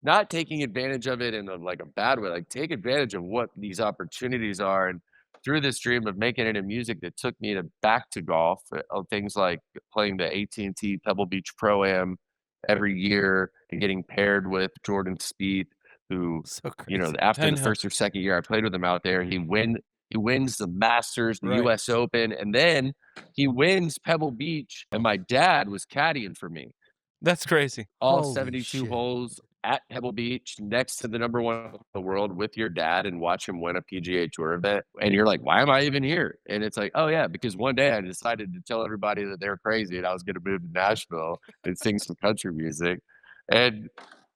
not taking advantage of it in like a bad way, like take advantage of what these opportunities are. And through this dream of making it in music that took me to back to golf, things like playing the AT&T Pebble Beach Pro-Am every year and getting paired with Jordan Spieth, who, So you know, crazy. after I the know. first or second year I played with him out there, he wins the Masters, the Right. US Open, and then he wins Pebble Beach. And my dad was caddying for me That's crazy. all Holy 72 shit. holes at Pebble Beach next to the number one in the world with your dad and watch him win a PGA Tour event. And you're like, why am I even here? And it's like, oh, yeah, because one day I decided to tell everybody that they're crazy and I was going to move to Nashville and sing some country music. And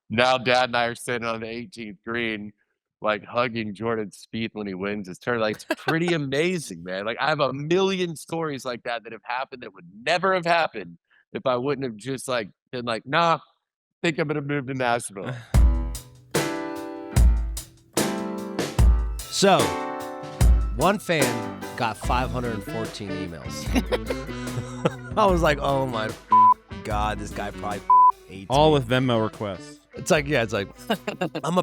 now dad and I are sitting on the 18th green, like hugging Jordan Spieth when he wins his turn. Like, it's pretty amazing, man. Like, I have a million stories like that have happened that would never have happened if I wouldn't have just like been like, nah, think I'm gonna move to Nashville. So, one fan got 514 emails. I was like, oh my God, this guy probably hates All me. with Venmo requests. It's like, yeah, it's like, I'm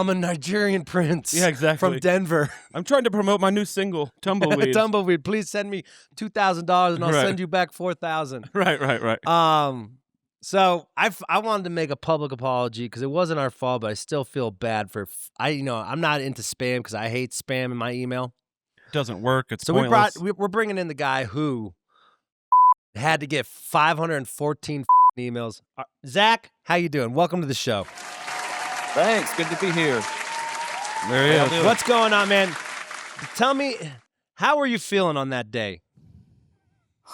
a Nigerian prince. Yeah, exactly. From Denver. I'm trying to promote my new single, Tumbleweed. Tumbleweed, please send me $2,000 and I'll Right. send you back 4,000. Right. So I wanted to make a public apology because it wasn't our fault, but I still feel bad for I'm not into spam because I hate spam in my email. Doesn't work. It's So pointless. we're bringing in the guy who had to get 514 emails. Zach, how you doing? Welcome to the show. Thanks. Good to be here. There he is. What's going on, man? Tell me, how were you feeling on that day?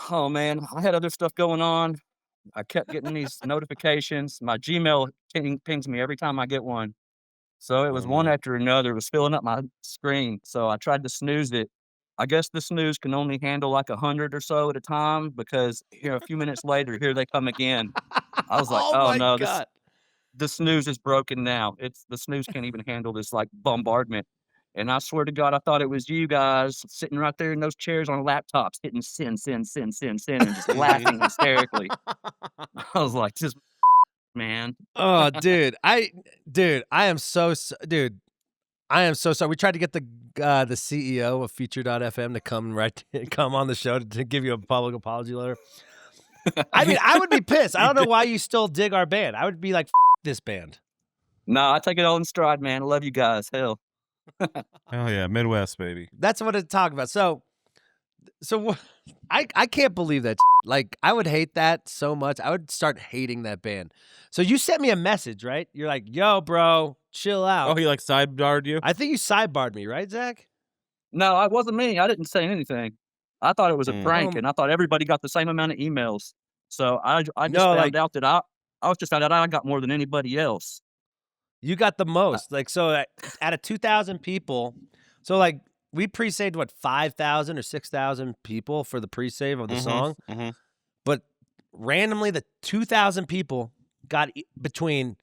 Oh, man. I had other stuff going on. I kept getting these notifications. My Gmail pings me every time I get one. So it was one after another. It was filling up my screen. So I tried to snooze it. I guess the snooze can only handle like 100 or so at a time because a few minutes later, here they come again. I was like, oh my no, God. the snooze is broken now. The snooze can't even handle this like bombardment. And I swear to God, I thought it was you guys sitting right there in those chairs on laptops, hitting send, and just laughing hysterically. I was like, just man. Oh, dude, I am so dude. I am so sorry. We tried to get the CEO of Future.fm to come on the show to give you a public apology letter. I mean, I would be pissed. I don't know why you still dig our band. I would be like, this band. No, I take it all in stride, man. I love you guys. Hell. Oh yeah, Midwest baby. That's what it's talking about. So I can't believe that. Like, I would hate that so much. I would start hating that band. So you sent me a message, right? You're like, yo, bro, chill out. Oh, he like sidebarred you? I think you sidebarred me, right, Zach? No, it wasn't me. I didn't say anything. I thought it was a prank, and I thought everybody got the same amount of emails. So I just found out that I was just found out I got more than anybody else. You got the most. Like, so out of 2,000 people, so like we pre-saved, what, 5,000 or 6,000 people for the pre-save of the song? Mm-hmm. But randomly, the 2,000 people got between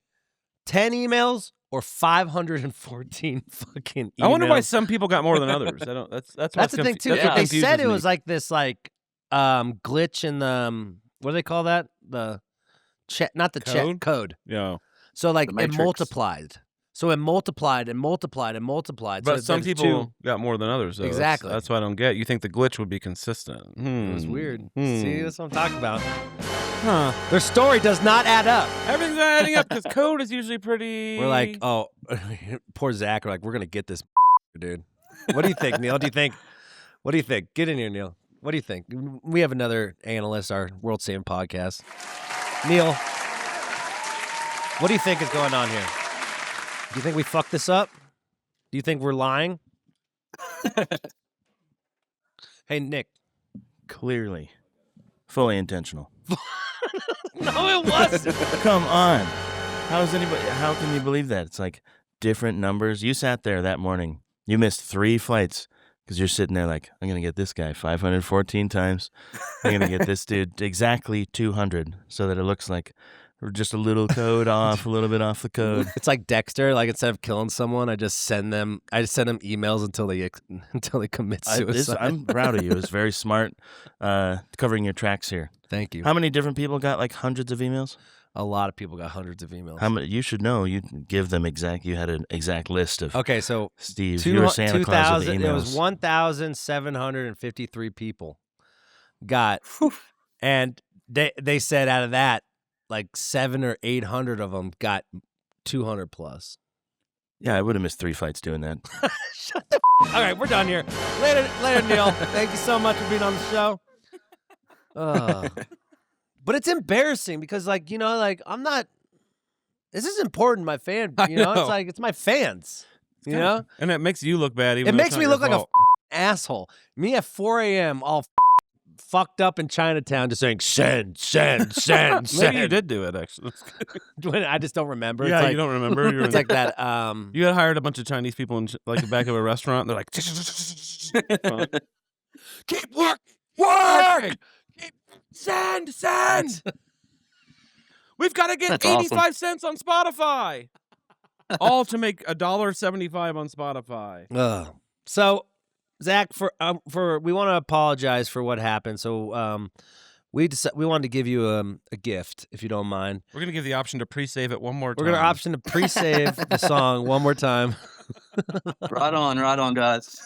10 emails or 514 fucking emails. I wonder why some people got more than others. I don't. That's the thing too. That's what They said it confuses was me. like this, like glitch in the what do they call that? The not the Code? code. Yeah. So like The it Matrix. multiplied. So it multiplied and multiplied and multiplied. But so some there's people got more than others. Though. Exactly. That's what I don't get. You think the glitch would be consistent? It was weird. See, that's what I'm talking about. Huh. Their story does not add up. Everything's not adding up because code is usually pretty. We're like, oh, poor Zach. We're like, we're gonna get this, dude. What do you think, Neil? What do you think? Get in here, Neil. What do you think? We have another analyst, our World Sand podcast. Neil, what do you think is going on here? Do you think we fucked this up? Do you think we're lying? Hey, Nick. Clearly. Fully intentional. No, it wasn't. Come on. How can you believe that? It's like different numbers. You sat there that morning. You missed 3 flights because you're sitting there like, I'm going to get this guy 514 times. I'm going to get this dude exactly 200 so that it looks like we're just a little code off, a little bit off the code. It's like Dexter. Like, instead of killing someone, I just send them emails until they commit suicide. I'm proud of you. It's very smart covering your tracks here. Thank you. How many different people got like hundreds of emails? A lot of people got hundreds of emails. How many? You should know. You give them exact. You had an exact list of. Okay, so Steve, you were Santa Claus of the emails. It was 1,753 people got, and they said out of that, like 700 or 800 of them got 200 plus. Yeah, I would have missed 3 fights doing that. Shut the All right, we're done here. Later, Neil. Thank you so much for being on the show. But it's embarrassing because, like, you know, like I'm not. This is important, my fan. You know, it's like it's my fans. You know, and it makes you look bad. Even it though makes it's me not look your like fault. a asshole. Me at 4 a.m. all fucked up in Chinatown, just saying send. Maybe you did do it actually. I just don't remember. Yeah, It's like, you don't remember. You were It's like that. You had hired a bunch of Chinese people in like the back of a restaurant. They're like, keep working. Send. we've got to get That's 85 awesome. cents on Spotify. All to make $1.75 on Spotify. So, Zach, for we want to apologize for what happened. So, we wanted to give you a gift, if you don't mind. We're gonna give the option to pre-save it one more time. We're gonna option to pre-save the song one more time. Right on, guys.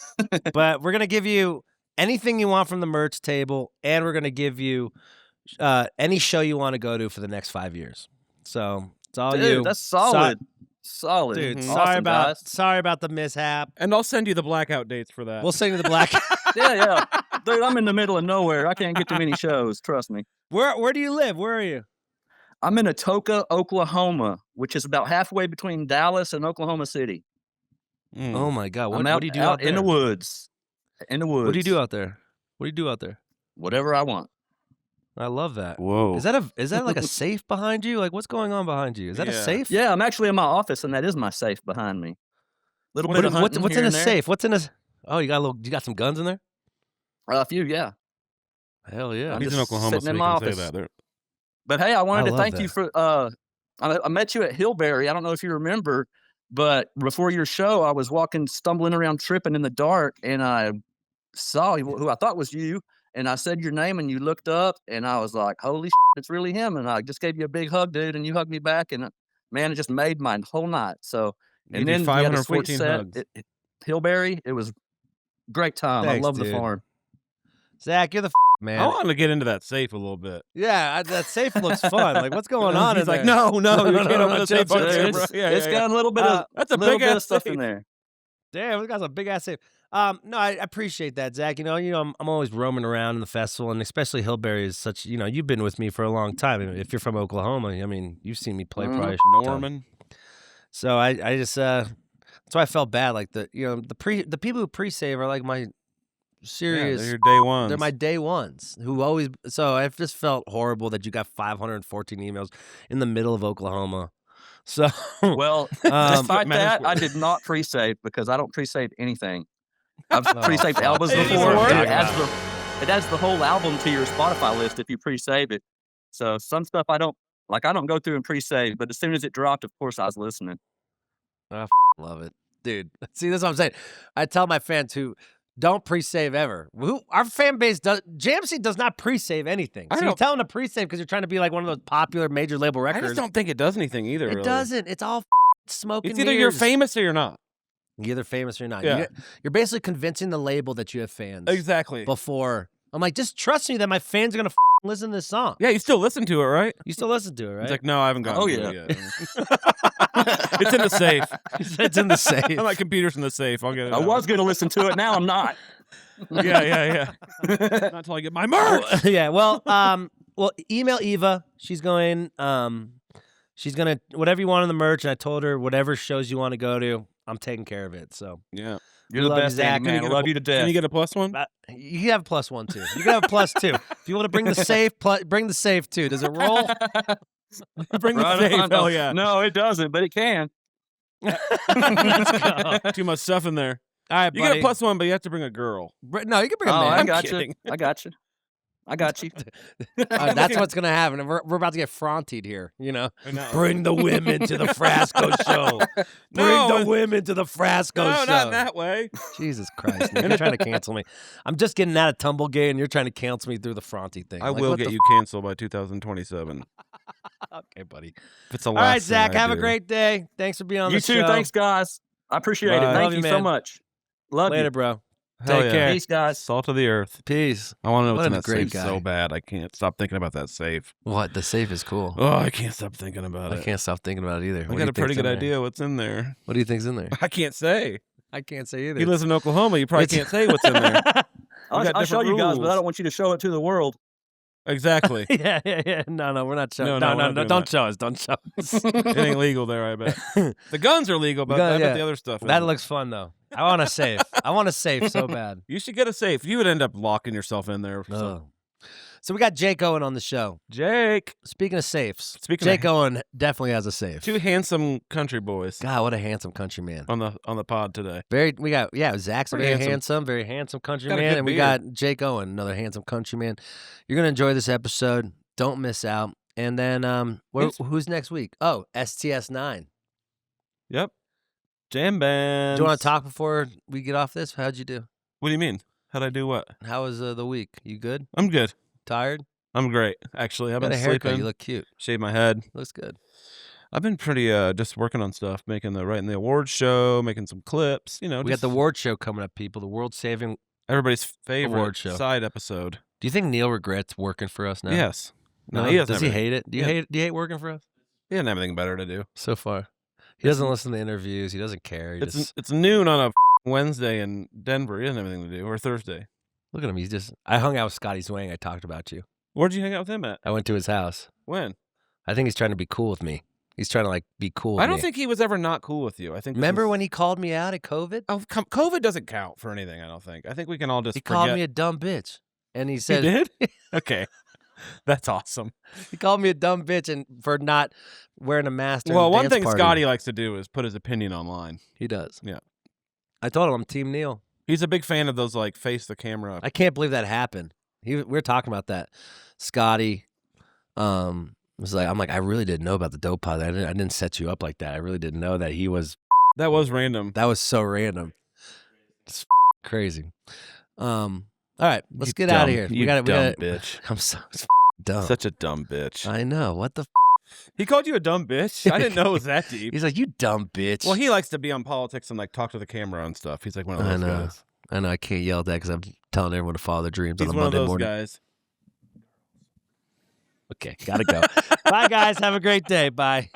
But we're gonna give you anything you want from the merch table, and we're gonna give you any show you want to go to for the next 5 years. So it's all Dude, you. that's solid. Solid. Dude, Awesome, sorry about the mishap. And I'll send you the blackout dates for that. We'll sing to the black. Yeah. Dude, I'm in the middle of nowhere. I can't get to many shows. Trust me. Where do you live? Where are you? I'm in Atoka, Oklahoma, which is about halfway between Dallas and Oklahoma City. Oh my God! I'm What do you do out there? in the woods. In the woods. What do you do out there? Whatever I want. I love that. Whoa. Is that like a safe behind you? Like, what's going on behind you? Is that a Yeah. safe? Yeah, I'm actually in my office, and that is my safe behind me. Little bit of hunting What's here in a and there. safe? What's in a? Oh, you got some guns in there? A few, yeah. Hell yeah! I'm He's in just Oklahoma, sitting so in he my can say office. that. There- But hey, I wanted to love thank you for. I met you at Hillberry. I don't know if you remember, but before your show, I was stumbling around, tripping in the dark, and I saw who I thought was you. And I said your name, and you looked up, and I was like, "Holy shit, it's really him!" And I just gave you a big hug, dude, and you hugged me back, and man, it just made my whole night. So, and Gave you then we had a sweet 514 set hugs. at Hillberry. It was a great time. Thanks, I love the dude. farm. Zach, you're the man. I want to get into that safe a little bit. Yeah, that safe looks fun. Like, what's going on? He's in like, there? no, you can't open the safe. chill, up chill, there, chill. bro. Yeah, It's yeah, got a little bit of That's a little big bit ass of stuff safe. in there. Damn, we got a big ass safe. No, I appreciate that, Zach. You know, I'm always roaming around in the festival, and especially Hillberry is such. You know, you've been with me for a long time. If you're from Oklahoma, I mean, you've seen me play probably. a ton. Norman. So I just that's why I felt bad. Like the people who pre-save are like my serious. They're your day ones. They're my day ones who always. So I just felt horrible that you got 514 emails in the middle of Oklahoma. So Well, Um, despite matters that, I did not pre-save because I don't pre-save anything. I've pre-saved fuck. albums It before. even It works. adds the whole album to your Spotify list if you pre-save it. So some stuff I don't go through and pre-save, but as soon as it dropped, of course I was listening. love it, dude. See, that's what I'm saying. I tell my fans who don't pre-save ever. Our fan base does. JMC does not pre-save anything. I So you don't- tell them to pre-save because you're trying to be like one of those popular major label I records. just don't think it does anything either. It really. doesn't. It's all smoking. It's either you're famous or you're not. You're either famous or you're not. Yeah. You're basically convincing the label that you have fans. Exactly. Before I'm like, just trust me that my fans are gonna listen to this song. Yeah, you still listen to it, right? You still listen to it, right? He's like, no, I haven't gotten Oh, to yeah. it yet. It's in the safe. It's in the safe. My computer's in the safe. I'll get it. I out. was going to listen to it. Now I'm not. Yeah. Not until I get my merch. Yeah. Well, email Eva. She's going. She's gonna whatever you want on the merch. And I told her whatever shows you want to go to, I'm taking care of it. So Yeah. You're We the love you, best, Zach. Andy, Can you man. I get a love you to death. Can you get a plus one? you can have a plus one too. You can have a plus two. If you want to bring the safe, bring the safe too. Does it roll? Bring the Right safe. on. Hell yeah. No, it doesn't, but it can. Let's go. Too much stuff in there. All right, You buddy. get a plus one, but you have to bring a girl. No, you can bring a Oh, man. I I'm got you. kidding. I got you. I got you. That's what's gonna happen. We're about to get frontied here. You know, I know. bring the women to the Frasco show. Bring No, the women to the Frasco No, show. not in that way. Jesus Christ, Nick, you're trying to cancel me. I'm just getting out of Tumblegate, and you're trying to cancel me through the Fronty thing. I Like, will what get the you canceled by 2027. Okay, buddy. If it's the All last right, Zach, thing I have a do. great day. Thanks for being on You the too. show. Thanks, guys. I appreciate it. Bye. Thank Love you, you so man. much. Love Later, you. bro. Hell Take yeah. care. Peace, guys. Salt of the earth. Peace. I want to know What what's in a that great safe so guy. bad. I can't stop thinking about that safe. What? The safe is cool. Oh, I can't stop thinking about I it. can't stop thinking about it either. I got a pretty good idea what's in there. What do you think's in there? I can't say. I can't say either. He lives in Oklahoma. You probably It's- can't say what's in there. I'll got show different you guys, but I rules. don't want you to show it to the world. Exactly. yeah. No, we're not showing. No, No, we're not doing don't that. show us. Don't show us. It ain't legal there, I bet. The guns are legal, but I bet the other stuff That isn't. looks fun though. I want a safe. I want a safe so bad. You should get a safe. You would end up locking yourself in there. So we got Jake Owen on the show. Jake. Speaking of safes, Speaking Jake of Owen definitely has a safe. two handsome country boys God, what a handsome country man. on the pod today. Zach's a Pretty very handsome. very handsome country Got a man, good and we beard. got Jake Owen, another handsome country man. You're gonna enjoy this episode. Don't miss out. And then who's next week? Oh, STS9. Yep. Jam band. Do you want to talk before we get off this? How'd you do? What do you mean? How'd I do what? How was the week? You good? I'm good. Tired? I'm great, actually. I've Got been a haircut. sleeping. You look cute. Shaved my head. Looks good. I've been pretty just working on stuff, writing the awards show, making some clips. You know, We got the award show coming up, people. The world saving. everybody's favorite award show. side episode. Do you think Neil regrets working for us now? Yes. No, he doesn't. does he have any- hate it? Do you Yeah. hate? Do you hate working for us? He doesn't have anything better to do. So far, he doesn't listen to interviews. He doesn't care. He just It's noon on a Wednesday in Denver. He doesn't have anything to do, or Thursday. look at him. He's just. I hung out with Scotty Zwang. I talked about you. Where'd you hang out with him at? I went to his house. When? I think he's trying to be cool with me. He's trying to like be cool with I me. don't think he was ever not cool with you. I think. Remember when he called me out at COVID? Oh, COVID doesn't count for anything. I don't think. I think we can all just. He called forget. me a dumb bitch, and he He said did. Okay, that's awesome. he called me a dumb bitch and for not wearing a mask. during Well, the one dance thing party. Scotty likes to do is put his opinion online. He does. Yeah. I told him I'm Team Neil. He's a big fan of those like face the camera. I can't believe that happened. We were talking about that. Scotty was like, I'm like, I really didn't know about the dope pod. I didn't set you up like that. I really didn't know that he was. That was random. That was so random. It's crazy. All right, let's You get out of dumb- here. You we dumb got. bitch. I'm so dumb. Such a dumb bitch. I know. What the? He called you a dumb bitch. I didn't know it was that deep. He's like, you dumb bitch. Well, he likes to be on politics and like talk to the camera and stuff. He's like one of those guys. I know. I can't yell at that because I'm telling everyone to follow their dreams He's on a one of Monday those morning. guys. Okay, gotta go. Bye, guys. Have a great day. Bye.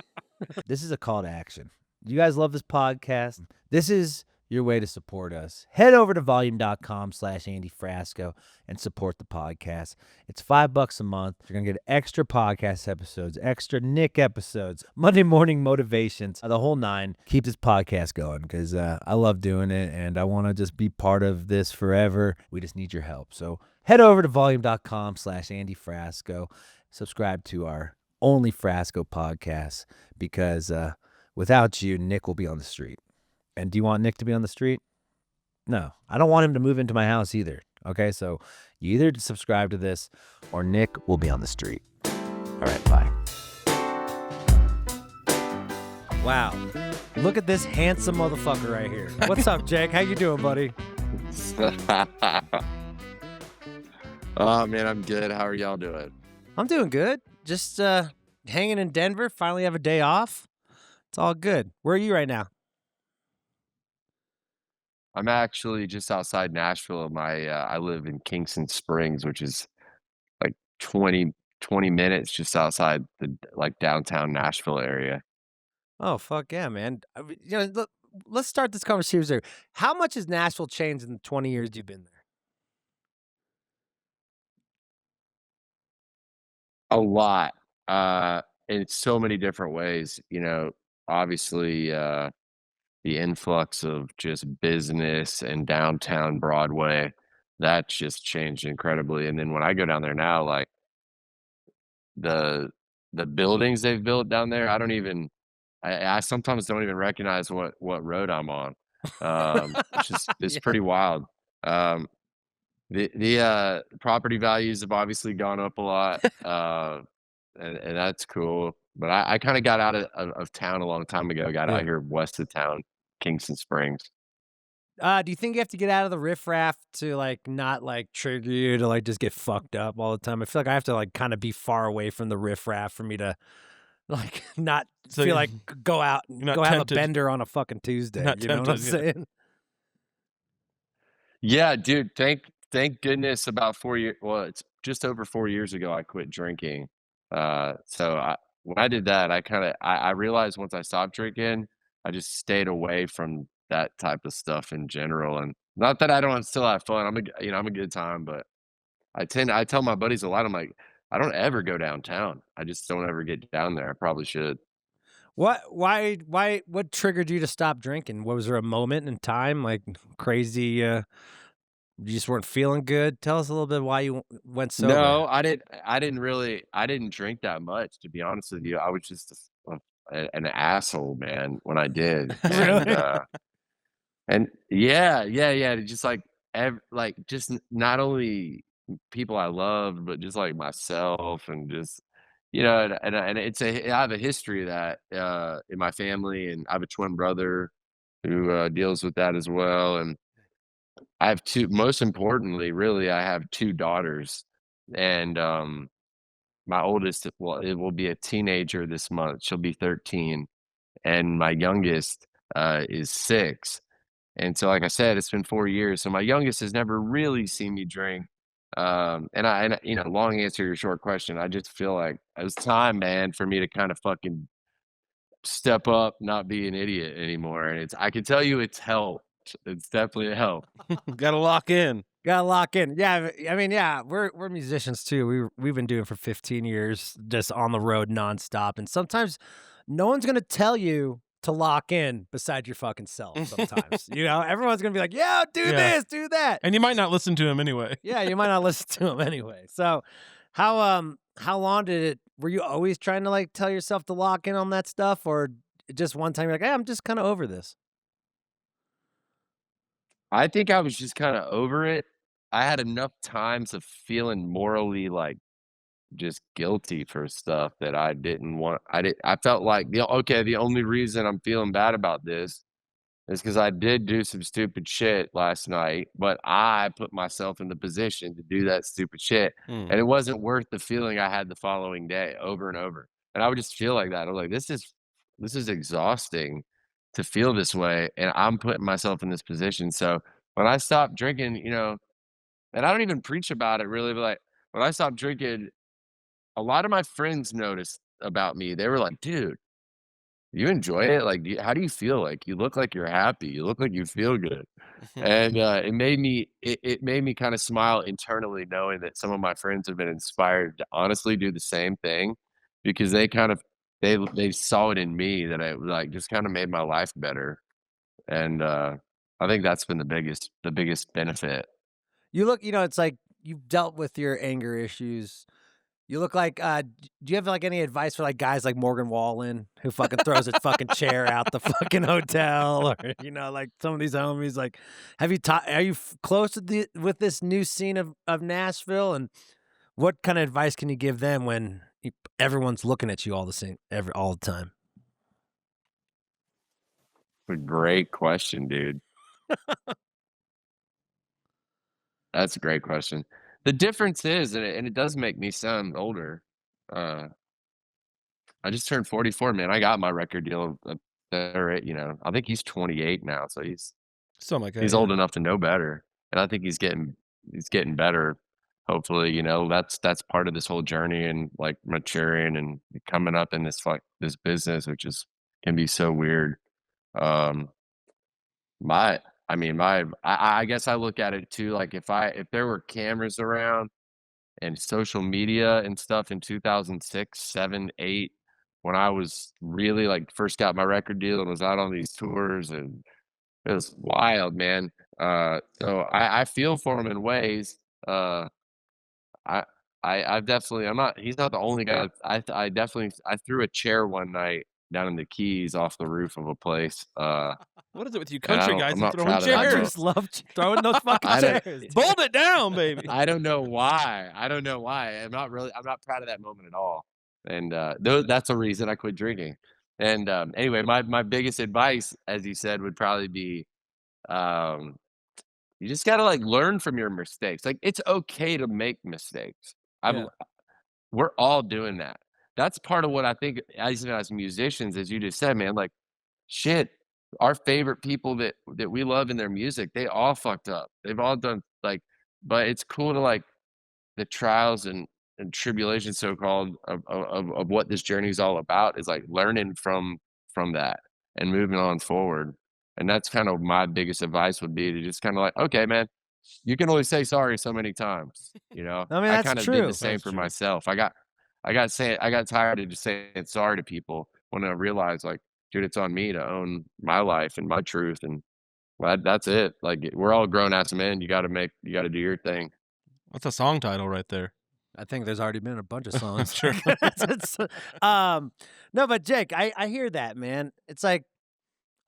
This is a call to action. You guys love this podcast? This is your way to support us. Head over to volume.com/Andy Frasco and support the podcast. It's $5 a month. You're going to get extra podcast episodes, extra Nick episodes, Monday morning motivations, the whole nine. Keep this podcast going because I love doing it and I want to just be part of this forever. We just need your help. So head over to volume.com/Andy Frasco. Subscribe to our Only Frasco podcast because without you, Nick will be on the street. And do you want Nick to be on the street? No, I don't want him to move into my house either. Okay, so you either subscribe to this or Nick will be on the street. All right, bye. Wow. Look at this handsome motherfucker right here. What's up, Jake? How you doing, buddy? Oh man, I'm good. How are y'all doing? I'm doing good. Just hanging in Denver. Finally have a day off. It's all good. Where are you right now? I'm actually just outside Nashville. I live in Kingston Springs, which is like 20 minutes just outside the like downtown Nashville area. Oh, fuck yeah, man. Let's start this conversation there. How much has Nashville changed in the 20 years you've been there? A lot. In so many different ways. You know, obviously the influx of just business and downtown Broadway, that's just changed incredibly. And then when I go down there now, like the buildings they've built down there, I sometimes don't even recognize what road I'm on. It's Yeah. pretty wild. The property values have obviously gone up a lot, and that's cool. But I kind of got out of town a long time ago. Got out Yeah. here west of town, Kingston Springs. Do you think you have to get out of the riffraff to like not like trigger you to like just get fucked up all the time? I feel like I have to like kind of be far away from the riffraff for me to like not So feel like go out you're not go have a tempted- bender on a fucking Tuesday. not You know what I'm tempted, yeah. saying? Yeah, dude. Thank goodness about 4 years. Well, it's just over 4 years ago I quit drinking. When I did that, I realized once I stopped drinking, I just stayed away from that type of stuff in general. And not that I don't still have fun. I'm a good time, but I tell my buddies a lot. I'm like, I don't ever go downtown. I just don't ever get down there. I probably should. What triggered you to stop drinking? Was there a moment in time, like crazy? You just weren't feeling good. Tell us a little bit why you went sober. No, I didn't drink that much, to be honest with you. I was just an asshole, man, when I did. Really? And yeah. Just like just not only people I loved, but just like myself and just and I have a history of that in my family, and I have a twin brother who deals with that as well. And I have most importantly, really, I have two daughters. And my oldest, well, it will be a teenager this month. She'll be 13. And my youngest is 6. And so, like I said, it's been 4 years. So my youngest has never really seen me drink. Long answer to your short question, I just feel like it was time, man, for me to kind of fucking step up, not be an idiot anymore. And I can tell you it's helped. It's definitely a help. Gotta lock in. Gotta lock in. Yeah, I mean, yeah, we're musicians too. We've been doing it for 15 years, just on the road nonstop. And sometimes no one's gonna tell you to lock in besides your fucking self. Sometimes, everyone's gonna be like, "Yeah, do this, do that," And you might not listen to him anyway. yeah, you might not listen to them anyway. So, how long did it? Were you always trying to like tell yourself to lock in on that stuff, or just one time you're like, "Hey, I'm just kind of over this." I think I was just kind of over it. I had enough times of feeling morally like just guilty for stuff that I didn't want. I felt like the only reason I'm feeling bad about this is because I did do some stupid shit last night, but I put myself in the position to do that stupid shit. And it wasn't worth the feeling I had the following day over and over. And I would just feel like that. I was like, this is exhausting to feel this way. And I'm putting myself in this position. So when I stopped drinking, and I don't even preach about it really, but like when I stopped drinking, a lot of my friends noticed about me. They were like, dude, you enjoy it? Like, how do you feel? Like, you look like you're happy. You look like you feel good. And it made me kind of smile internally, knowing that some of my friends have been inspired to honestly do the same thing, because they saw it in me that it like just kind of made my life better. And I think that's been the biggest benefit. You look, it's like you've dealt with your anger issues. You look like, do you have like any advice for like guys like Morgan Wallen who fucking throws his fucking chair out the fucking hotel, or like some of these homies? Like, are you close with this new scene of Nashville, and what kind of advice can you give them when everyone's looking at you all the time? A great question, dude. That's a great question. The difference is, and it does make me sound older. I just turned 44, man. I got my record deal. I think he's 28 now, so he's Something like that. he's old enough to know better, and I think he's getting better. Hopefully, that's part of this whole journey and like maturing and coming up in this business, which can be so weird. Um, I guess I look at it too, like if there were cameras around and social media and stuff in 2006, 7, 8, when I was really like first got my record deal and was out on these tours, and it was wild, man. So I feel for him in ways. I I've definitely he's not the only guy. I definitely I threw a chair one night down in the Keys off the roof of a place. What is it with you And country guys I'm and not throwing proud of that, I chairs? bro. just love throwing those fucking I don't- chairs. Bolt it down, baby. I don't know why. I'm not proud of that moment at all. And that's a reason I quit drinking. And anyway, my biggest advice, as you said, would probably be You just gotta like learn from your mistakes. Like it's okay to make mistakes. Yeah. We're all doing that. That's part of what I think as musicians, as you just said, man, like shit, our favorite people that we love in their music, they all fucked up. They've all done like, but it's cool to like the trials and tribulations, so called, of what this journey is all about is like learning from that and moving on forward. And that's kind of my biggest advice would be to just kind of like, okay, man, you can only say sorry so many times, you know. I mean, I that's kind of did true. the same That's for true. myself. I got tired of just saying sorry to people when I realized like, dude, it's on me to own my life and my truth. And that's it. Like we're all grown ass men. You got to do your thing. That's a song title right there. I think there's already been a bunch of songs. Sure. No, but Jake, I hear that, man. It's like,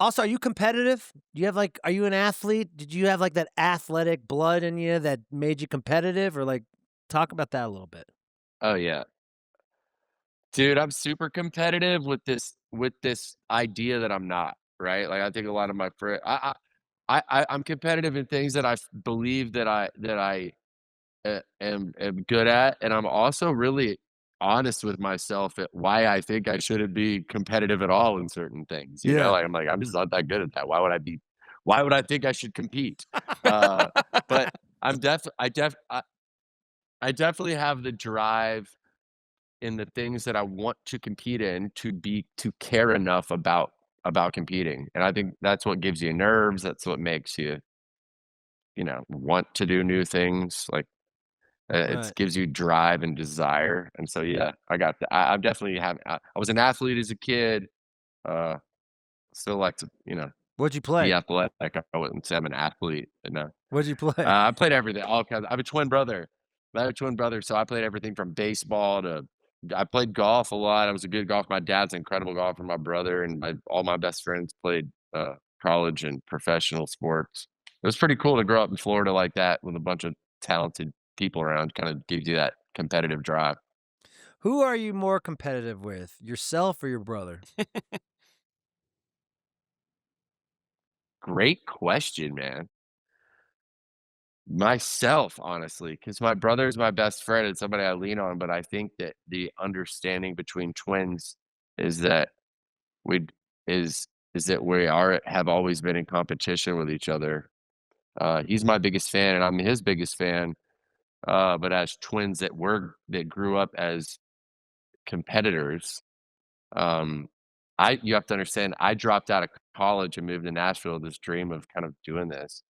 also, are you competitive? Do you have like, are you an athlete? Did you have like that athletic blood in you that made you competitive, or like, talk about that a little bit? Oh yeah. Dude, I'm super competitive with this idea that I'm not, right? Like I think a lot of my friends, I'm competitive in things that I believe that I am good at, and I'm also really honest with myself at why I think I shouldn't be competitive at all in certain things. You know, like I'm like I'm just not that good at that. Why would I be? Why would I think I should compete? But I definitely have the drive in the things that I want to compete in to care enough about competing. And I think that's what gives you nerves. That's what makes you, want to do new things. Like it Right. gives you drive and desire. And so, yeah, I got that. I'm definitely I was an athlete as a kid. Uh, Still like to, What'd you be play? athletic. I wouldn't say I'm an athlete, What'd you play? I played everything, all kinds. I have a twin brother. I have a twin brother, so I played everything from baseball to I played golf a lot. I was a good golfer. My dad's an incredible golfer. My brother and all my best friends played college and professional sports. It was pretty cool to grow up in Florida like that with a bunch of talented people around. Kind of gives you that competitive drive. Who are you more competitive with, yourself or your brother? Great question, man. Myself, honestly, because my brother is my best friend and somebody I lean on, but I think that the understanding between twins is that we is that we have always been in competition with each other. He's my biggest fan, and I'm his biggest fan. But as twins that grew up as competitors, um, you have to understand, I dropped out of college and moved to Nashville, this dream of kind of doing this.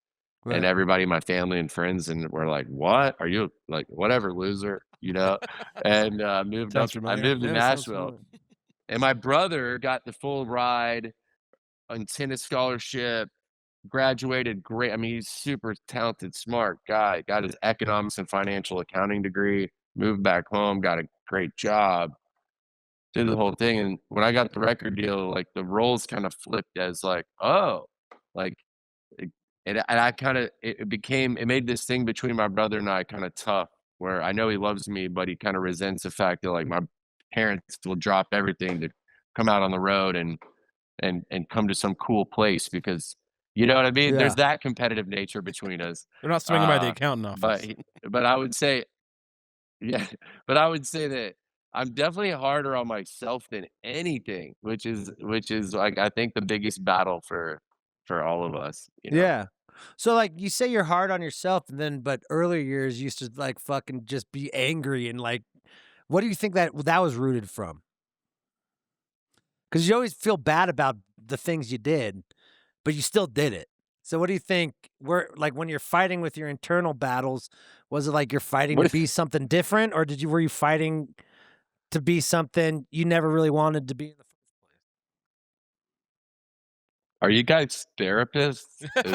And Right. everybody, my family and friends, and were like, "What are you like? Whatever, loser," And Sounds I familiar. moved to Yeah, sounds Nashville, familiar. and my brother got the full ride on tennis scholarship, graduated great. I mean, he's super talented, smart guy. Got his economics and financial accounting degree. Moved back home, got a great job, did the whole thing. And when I got the record deal, like the roles kind of flipped as like, oh, like it, and I kind of it made this thing between my brother and I kind of tough, where I know he loves me, but he kind of resents the fact that like my parents will drop everything to come out on the road and come to some cool place because you know what I mean? Yeah. There's that competitive nature between us. They're not swinging by the Uh, accountant but office. but I would say yeah, but I would say that I'm definitely harder on myself than anything, which is like I think the biggest battle for all of us. Yeah. So like you say you're hard on yourself, and then but earlier years you used to like fucking just be angry and like, what do you think that was rooted from? Because you always feel bad about the things you did, but you still did it. So what do you think? Like when you're fighting with your internal battles, was it like you're fighting to What be something different, or were you fighting to be something you never really wanted to be in the first place? are you guys therapists?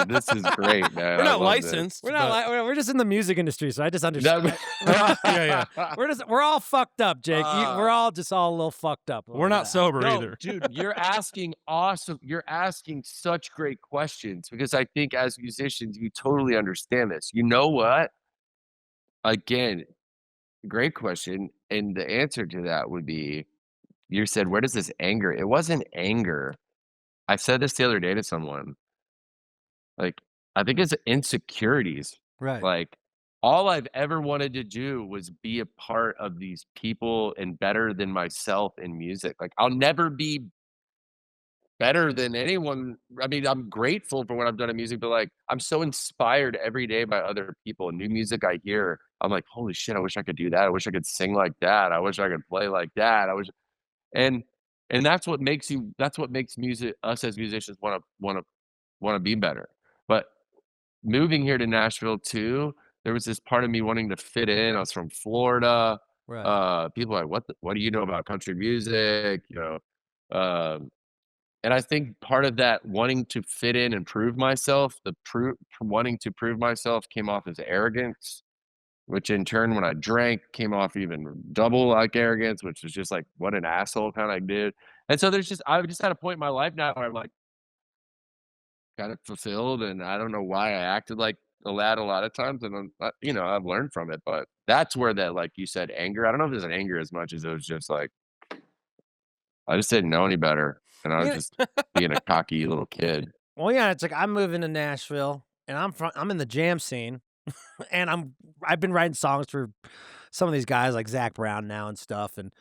This is great, man. We're I not love this. licensed. We're not. We're just in the music industry, so I just understand. Yeah. We're all fucked up, Jake. We're Uh, all just all a little fucked up. We're not sober No, either. dude, you're asking such great questions because I think as musicians, you totally understand this. You know what? Again, great question. And the answer to that would be you said, where does this anger? It wasn't anger. I said this the other day to someone. like, I think it's insecurities. Right. Like, all I've ever wanted to do was be a part of these people and better than myself in music. Like, I'll never be better than anyone. I mean, I'm grateful for what I've done in music, but like, I'm so inspired every day by other people. New music I hear, I'm like, holy shit, I wish I could do that. I wish I could sing like that. I wish I could play like that. I wish, and and that's what makes music us as musicians wanna be better. But moving here to Nashville too, there was this part of me wanting to fit in. I was from Florida. Right. People are like, what do you know about country music? You know, and I think part of that wanting to fit in and prove myself, wanting to prove myself came off as arrogance, which in turn, when I drank, came off even double like arrogance, which was just like, what an asshole kind of dude. And so I've just had a point in my life now where I'm like, kind of fulfilled, and I don't know why I acted like a lad a lot of times, and you know, I've learned from it, but that's where that, like you said, anger. I don't know if there's an anger as much as it was just like I just didn't know any better, and I was Yeah. just being a cocky little kid. Well, yeah, it's like I'm moving to Nashville, and I'm in the jam scene, and I've been writing songs for some of these guys like Zach Brown now and stuff, and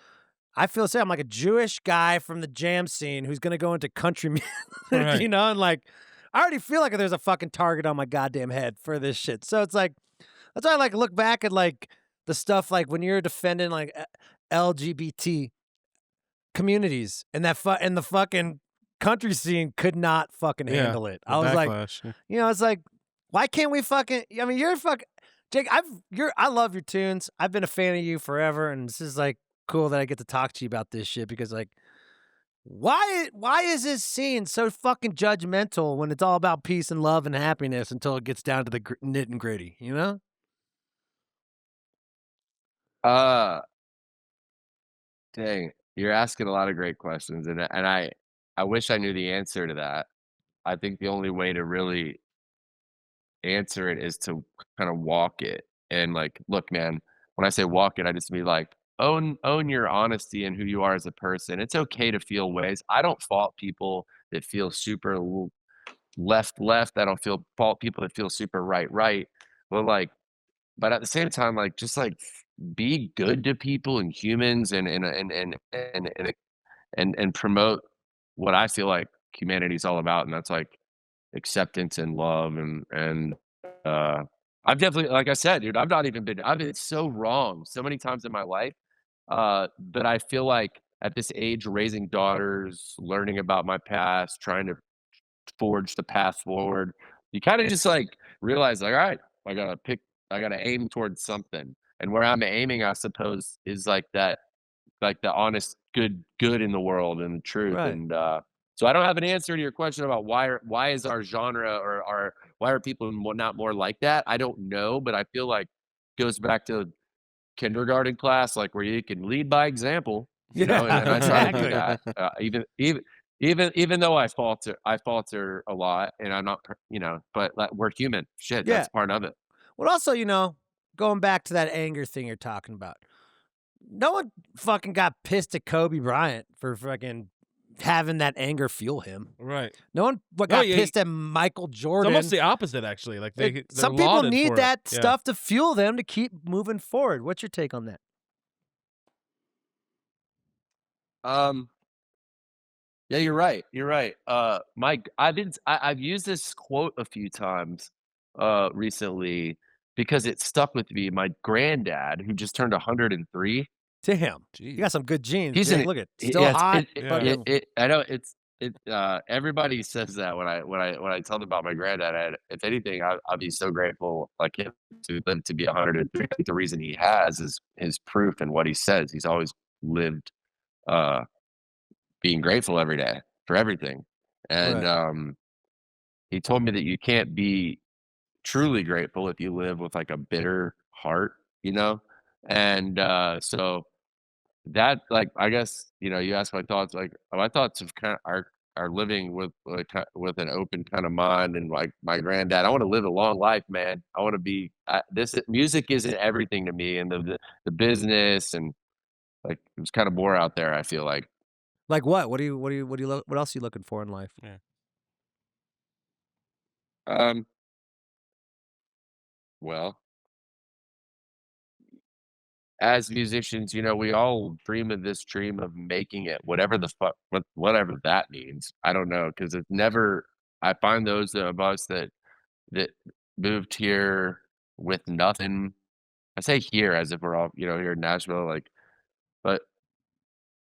I feel the same. I'm like a Jewish guy from the jam scene who's gonna go into country music, Right. you know, and like I already feel like there's a fucking target on my goddamn head for this shit. So it's like that's why I like look back at like the stuff like when you're defending like LGBT communities and and the fucking country scene could not fucking Yeah, handle it. the I was like, backlash, yeah. you know, it's like, why can't we fucking? I mean, you're fucking Jake. I love your tunes. I've been a fan of you forever, and this is like cool that I get to talk to you about this shit because like, why is this scene so fucking judgmental when it's all about peace and love and happiness until it gets down to the nit and gritty? You know? Uh, Dang, you're asking a lot of great questions, and I wish I knew the answer to that. I think the only way to really answer it is to kind of walk it. And like, look, man, when I say walk it, I just mean like own your honesty and who you are as a person. It's okay to feel ways. I don't fault people that feel super left. I don't feel fault people that feel super right. But like, but at the same time, like just like be good to people and humans and promote what I feel like humanity's all about, and that's like acceptance and love and uh I've definitely like I said, dude, I've been so wrong so many times in my life. But I feel like at this age, raising daughters, learning about my past, trying to forge the path forward, you kind of just like realize like, all right, I gotta aim towards something. And where I'm aiming, I suppose, is like that like the honest good in the world and the truth. Right. And so I don't have an answer to your question about why is our genre or why are people not more like that. I don't know, but I feel like it goes back to kindergarten class, like where you can lead by example, you know, and I try to do that. Even though I falter a lot, and I'm not, you know, but like, we're human. Shit, Yeah. that's part of it. Well, also, you know, going back to that anger thing you're talking about, no one fucking got pissed at Kobe Bryant for fucking having that anger fuel him. Right. No one got pissed at Michael It's Jordan. almost the opposite, actually. Like they're some people lauded need for that it. Yeah. stuff to fuel them to keep moving forward. What's your take on that? Yeah, you're right. You're right. I've used this quote a few times recently because it stuck with me. My granddad, who just turned 103, Damn, you got some good genes. he's Jake. in Look at it. still Yeah, hot. I know everybody says that when I tell them about my granddad. If anything, I'll be so grateful like him to live to be 103. I think the reason he has is his proof and what he says. He's always lived being grateful every day for everything. And he told me that you can't be truly grateful if you live with like a bitter heart, you know? And so that like I guess, you know, you asked my thoughts, like my thoughts of kind of are living with like, with an open kind of mind. And like my granddad, I want to live a long life, man. I want to be this music isn't everything to me, and the business, and like it was kind of more out there, I feel like. Like what? What else are you looking for in life? Yeah. Um, well, as musicians, we all dream of this dream of making it, whatever the fuck, whatever that means. I don't know, because it's never. I find those of us that moved here with nothing. I say here as if we're all, here in Nashville, like, but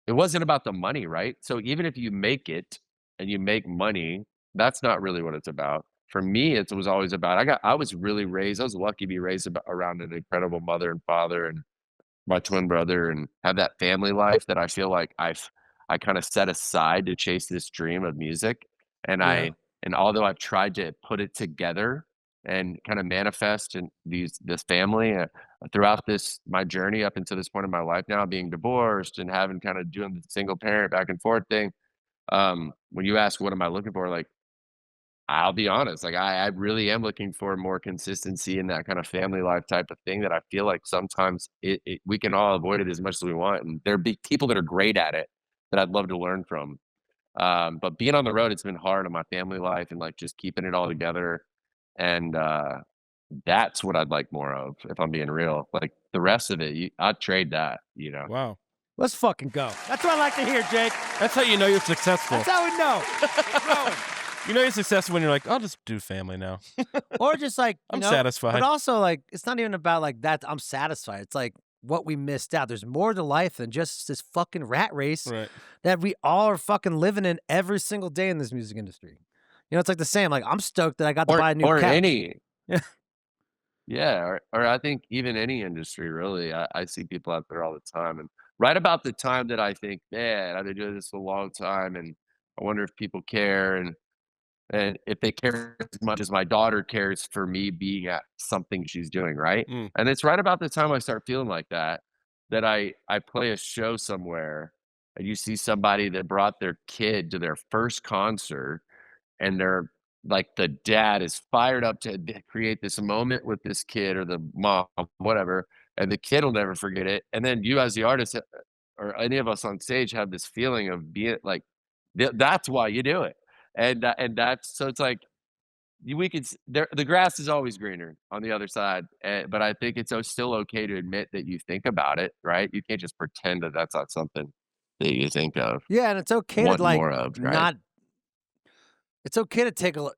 it wasn't about the money, right? So even if you make it and you make money, that's not really what it's about. For me, it was always about. I was really raised. I was lucky to be raised around an incredible mother and father, and my twin brother, and have that family life that I feel like I kind of set aside to chase this dream of music. And Yeah. although I've tried to put it together and kind of manifest in this family throughout my journey up until this point in my life now, being divorced and having kind of doing the single parent back and forth thing. When you ask what am I looking for, like, I'll be honest, like, I really am looking for more consistency in that kind of family life type of thing that I feel like sometimes we can all avoid it as much as we want, and there be people that are great at it that I'd love to learn from. But being on the road, it's been hard on my family life and, like, just keeping it all together, and, that's what I'd like more of, if I'm being real. Like, the rest of it, I'd trade that. Wow. Let's fucking go. That's what I like to hear, Jake. That's how you know you're successful. That's how we know. Growing. You know you're successful when you're like, I'll just do family now. Or just like, I'm satisfied. But also, like, it's not even about like that. I'm satisfied. It's like what we missed out. There's more to life than just this fucking rat race Right. that we all are fucking living in every single day in this music industry. It's like the same. Like, I'm stoked that I got to buy a new or couch. any Yeah. Yeah, or I think even any industry really. I see people out there all the time, and right about the time that I think, man, I've been doing this a long time, and I wonder if people care, and if they care as much as my daughter cares for me being at something she's doing, right? Mm. And it's right about the time I start feeling like that I play a show somewhere, and you see somebody that brought their kid to their first concert, and they're like, the dad is fired up to create this moment with this kid or the mom, whatever, and the kid will never forget it. And then you, as the artist, or any of us on stage, have this feeling of being like, that's why you do it, and that's so it's like we could there. The grass is always greener on the other side, but I think it's still okay to admit that you think about it, right? You can't just pretend that that's not something that you think of, Yeah, and it's okay want to like more of, right? not. It's okay to take a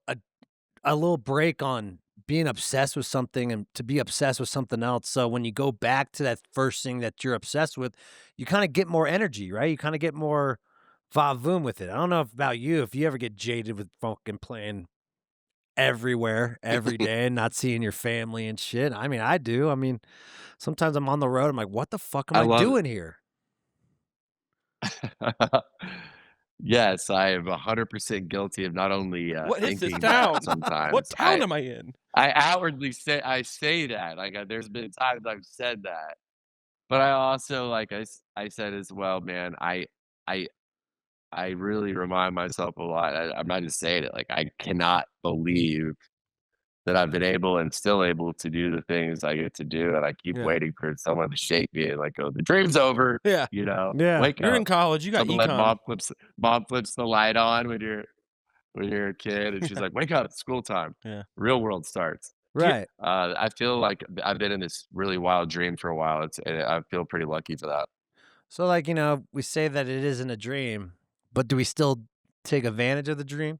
little break on being obsessed with something and to be obsessed with something else. So when you go back to that first thing that you're obsessed with, you kind of get more energy, right? You kind of get more va-voom with it. I don't know about you, if you ever get jaded with fucking playing everywhere, every day, and not seeing your family and shit. I mean, I do. I mean, sometimes I'm on the road. I'm like, what the fuck am I I love doing here? Yes, I am 100% guilty of not only What is this thinking town? that sometimes. What town am I in? I outwardly say that. Like, there's been times I've said that, but I also, like I said as well, man. I I really remind myself a lot. I'm not just saying it. Like, I cannot believe that I've been able and still able to do the things I get to do, and I keep Yeah. waiting for someone to shake me and like, go, the dream's over. Yeah. Yeah. Wake You're up. in college. You got Someone let econ. mom flips the light on when you're a kid, and she's like, "Wake up, it's school time." Yeah. Real world starts. Right. I feel like I've been in this really wild dream for a while. I feel pretty lucky for that. So, like, we say that it isn't a dream, but do we still take advantage of the dream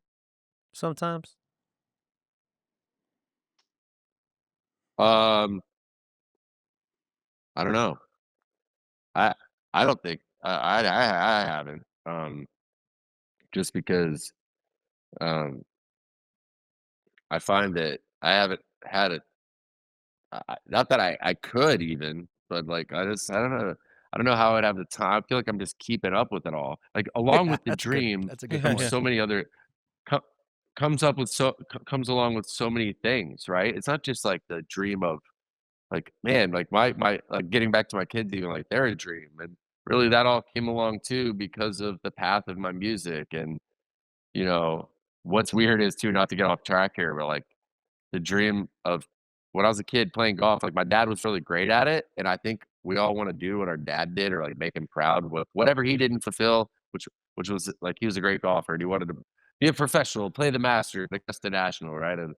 sometimes? Um, I don't know. I I don't think I haven't. Just because um, I find that I haven't had it. Not that I could even, but like I don't know. I don't know how I'd have the time. I feel like I'm just keeping up with it all. Like, along with the That's a good. dream That's a good Yeah, comes point. yeah. so many other co- comes along with so many things, right? It's not just like the dream of, like, man, like my like getting back to my kids, even, like, they're a dream, and really that all came along too because of the path of my music. And you know what's weird is too, not to get off track here, but like the dream of when I was a kid playing golf, like, my dad was really great at it, and I think we all wanna do what our dad did, or, like, make him proud with whatever he didn't fulfill, which was, like, he was a great golfer, and he wanted to be a professional, play the Masters, like, that's the National, right? And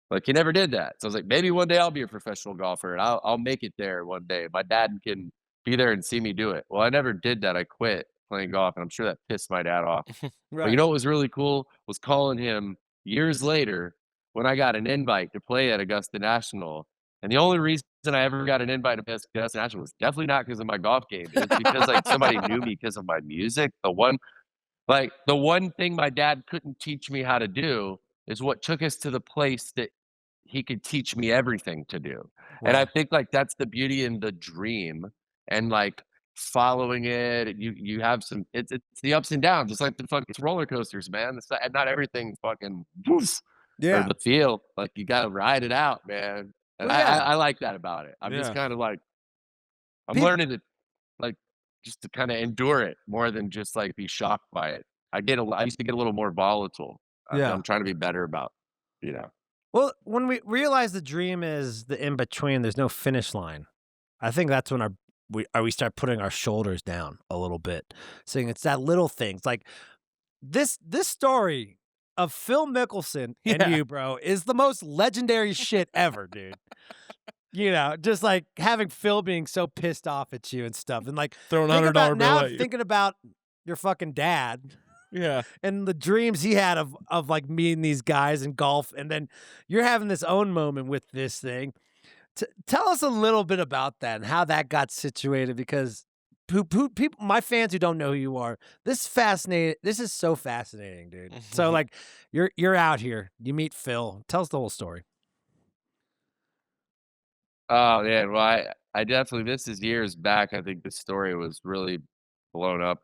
Like he never did that. So I was like, maybe one day I'll be a professional golfer and I'll make it there one day. My dad can be there and see me do it. Well, I never did that. I quit playing golf, and I'm sure that pissed my dad off. But you Right. know what was really cool was calling him years later when I got an invite to play at Augusta National. And the only reason I ever got an invite to play at Augusta National was definitely not because of my golf game. It was because like somebody knew me because of my music. The one thing my dad couldn't teach me how to do is what took us to the place that he could teach me everything to do. And I Wow. think like that's the beauty in the dream and like following it. You have some it's the ups and downs. It's like the fucking it's roller coasters, man. It's not everything fucking woof or Yeah. the feel. Like you gotta ride it out, man. And Well, yeah. I like that about it. I'm just Yeah. kind of like I'm Peop- learning to like just to kind of endure it more than just like be shocked by it. I used to get a little more volatile. Yeah. I'm trying to be better about, Well, when we realize the dream is the in between, there's no finish line. I think that's when we start putting our shoulders down a little bit, saying it's that little things like this story of Phil Mickelson and Yeah. you, bro, is the most legendary shit ever, dude. You know, just like having Phil being so pissed off at you and stuff, and like Throwing think $100 about bill now at you. thinking about your fucking dad Yeah. and the dreams he had of like meeting these guys in golf, and then you're having this own moment with this thing. Tell us a little bit about that and how that got situated, because people, my fans who don't know who you are, this is so fascinating, dude. So like you're out here, you meet Phil. Tell us the whole story. Oh, man. Well, I definitely this is years back. I think the story was really blown up,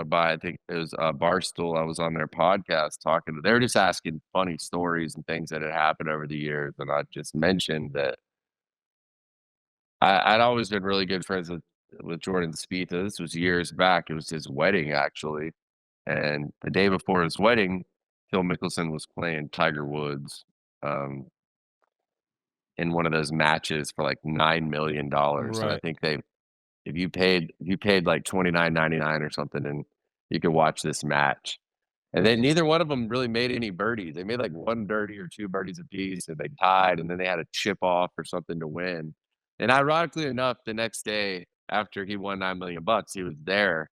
by I think it was, Barstool. I was on their podcast talking to they were just asking funny stories and things that had happened over the years, and I just mentioned that I'd always been really good friends with Jordan Spieth. This was years back. It was his wedding, actually, and the day before his wedding, Phil Mickelson was playing Tiger Woods, um in one of those matches for like $9 million. And I Right. think if you paid like $29.99 or something, and you could watch this match. And then neither one of them really made any birdies. They made like one birdie or two birdies apiece, and they tied, and then they had a chip off or something to win. And ironically enough, the next day after he won $9 million, he was there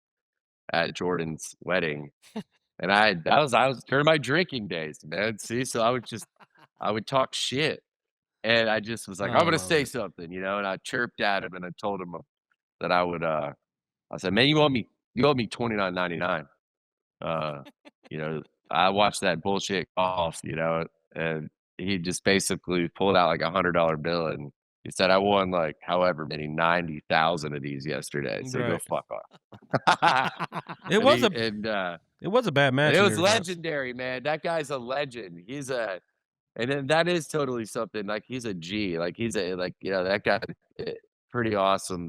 at Jordan's wedding. And I was during my drinking days, man. See, so I would talk shit. And I just was like, I "I'm gonna love say it. something," and I chirped at him, and I told him that I said, "Man, you owe me $29.99." Uh, you know, I watched that bullshit golf, and he just basically pulled out like $100 bill, and he said, "I won like however many 90,000 of these yesterday, so go Right. fuck off." It And was he a it was a bad match. it in was your house. legendary, man. That guy's a legend. And then that is totally something, like, he's a G, like, that guy pretty awesome,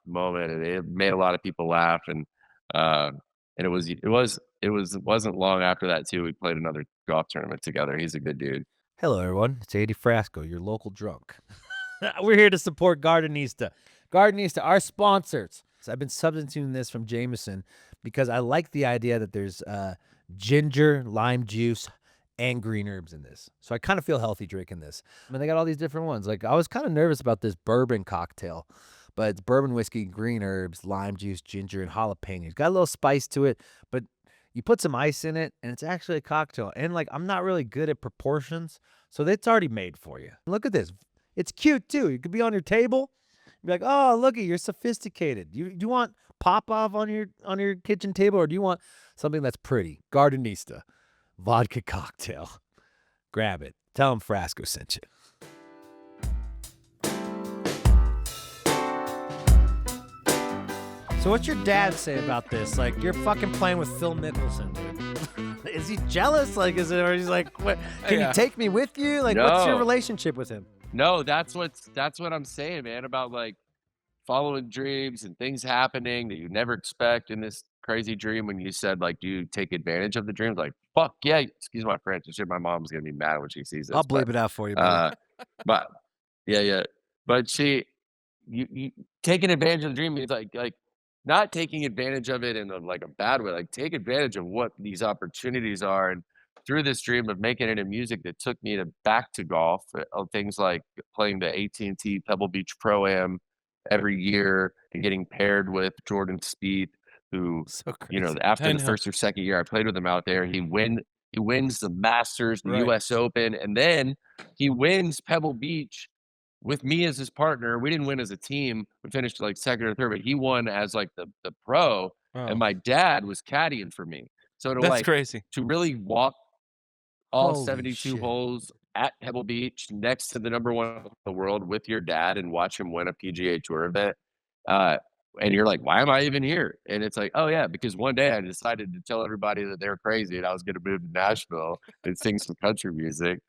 moment, and it made a lot of people laugh, uh, and it wasn't long after that too, we played another golf tournament together. He's a good dude. Hello, everyone. It's Andy Frasco, your local drunk. We're here to support Gardenista. Gardenista, our sponsors. So I've been substituting this from Jameson because I like the idea that there's ginger, lime juice, and green herbs in this. So I kind of feel healthy drinking this. I mean, they got all these different ones. Like, I was kind of nervous about this bourbon cocktail, but it's bourbon whiskey, green herbs, lime juice, ginger, and jalapenos. Got a little spice to it, but you put some ice in it, and it's actually a cocktail. And, like, I'm not really good at proportions, so it's already made for you. Look at this. It's cute, too. You could be on your table. Be like, oh, look at you're sophisticated. You want Popov on your kitchen table, or do you want something that's pretty? Gardenista, vodka cocktail. Grab it. Tell them Frasco sent you. So what's your dad say about this? Like, you're fucking playing with Phil Mickelson, dude. Is he jealous? Like, or he's like, what? Can Yeah. you take me with you? Like, what's your No. relationship with him? No, that's what I'm saying, man, about, like, following dreams and things happening that you never expect in this crazy dream. When you said, like, "Do you take advantage of the dreams?" Like, "Fuck yeah." Excuse my French. I'm sure my mom's gonna be mad when she sees this, I'll bleep it out for you, buddy. but yeah, yeah. But you taking advantage of the dream means like not taking advantage of it in a bad way. Like take advantage of what these opportunities are, and through this dream of making it in music that took me back to golf, things like playing the AT&T Pebble Beach Pro-Am every year and getting paired with Jordan Spieth, who, So you know, crazy. after I the know. first or second year I played with him out there, he wins the Masters, the Right. US Open, and then he wins Pebble Beach with me as his partner. We didn't win as a team. We finished like second or third, but he won as like the pro, and Oh, my dad was caddying for me. So that's crazy. to really walk all Holy 72 shit. holes at Pebble Beach next to the number one in the world with your dad and watch him win a PGA Tour event. And you're like, why am I even here? And it's like, oh, yeah, because one day I decided to tell everybody that they're crazy and I was going to move to Nashville and sing some country music.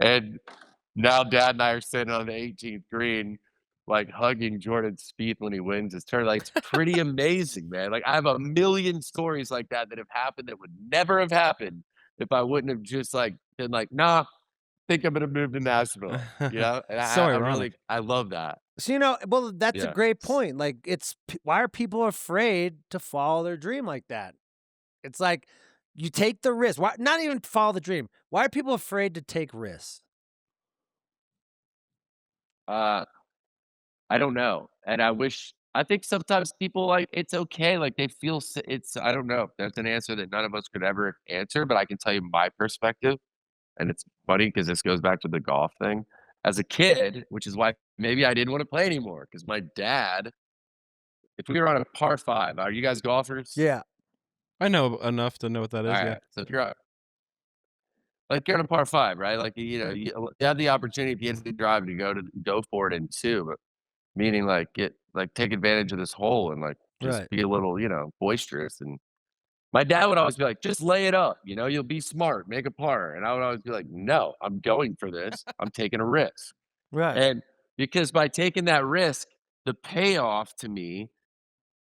And now dad and I are sitting on the 18th green, like hugging Jordan Spieth when he wins his turn. Like, it's pretty amazing, man. Like, I have a million stories like that have happened that would never have happened if I wouldn't have just like been like, nah, think I'm gonna move to Nashville. You know? And So I ironic. really I love that. So, you know, well, that's a Yeah. great point. Like, why are people afraid to follow their dream like that? It's like you take the risk. Why not even follow the dream? Why are people afraid to take risks? I don't know. And I think sometimes people like it's okay. Like they feel it's I don't know. That's an answer that none of us could ever answer, but I can tell you my perspective. And it's funny because this goes back to the golf thing. As a kid, which is why maybe I didn't want to play anymore, because my dad, if we were on a par five, are you guys golfers? Yeah. I know enough to know what that is. All Yeah. right. So if you're on a par five, right? Like you have the opportunity if you hit the drive to go for it in two, but meaning like take advantage of this hole and like just Right. be a little, boisterous. And my dad would always be like, just lay it up, you'll be smart, make a par. And I would always be like, no, I'm going for this. I'm taking a risk. Right. And because by taking that risk, the payoff to me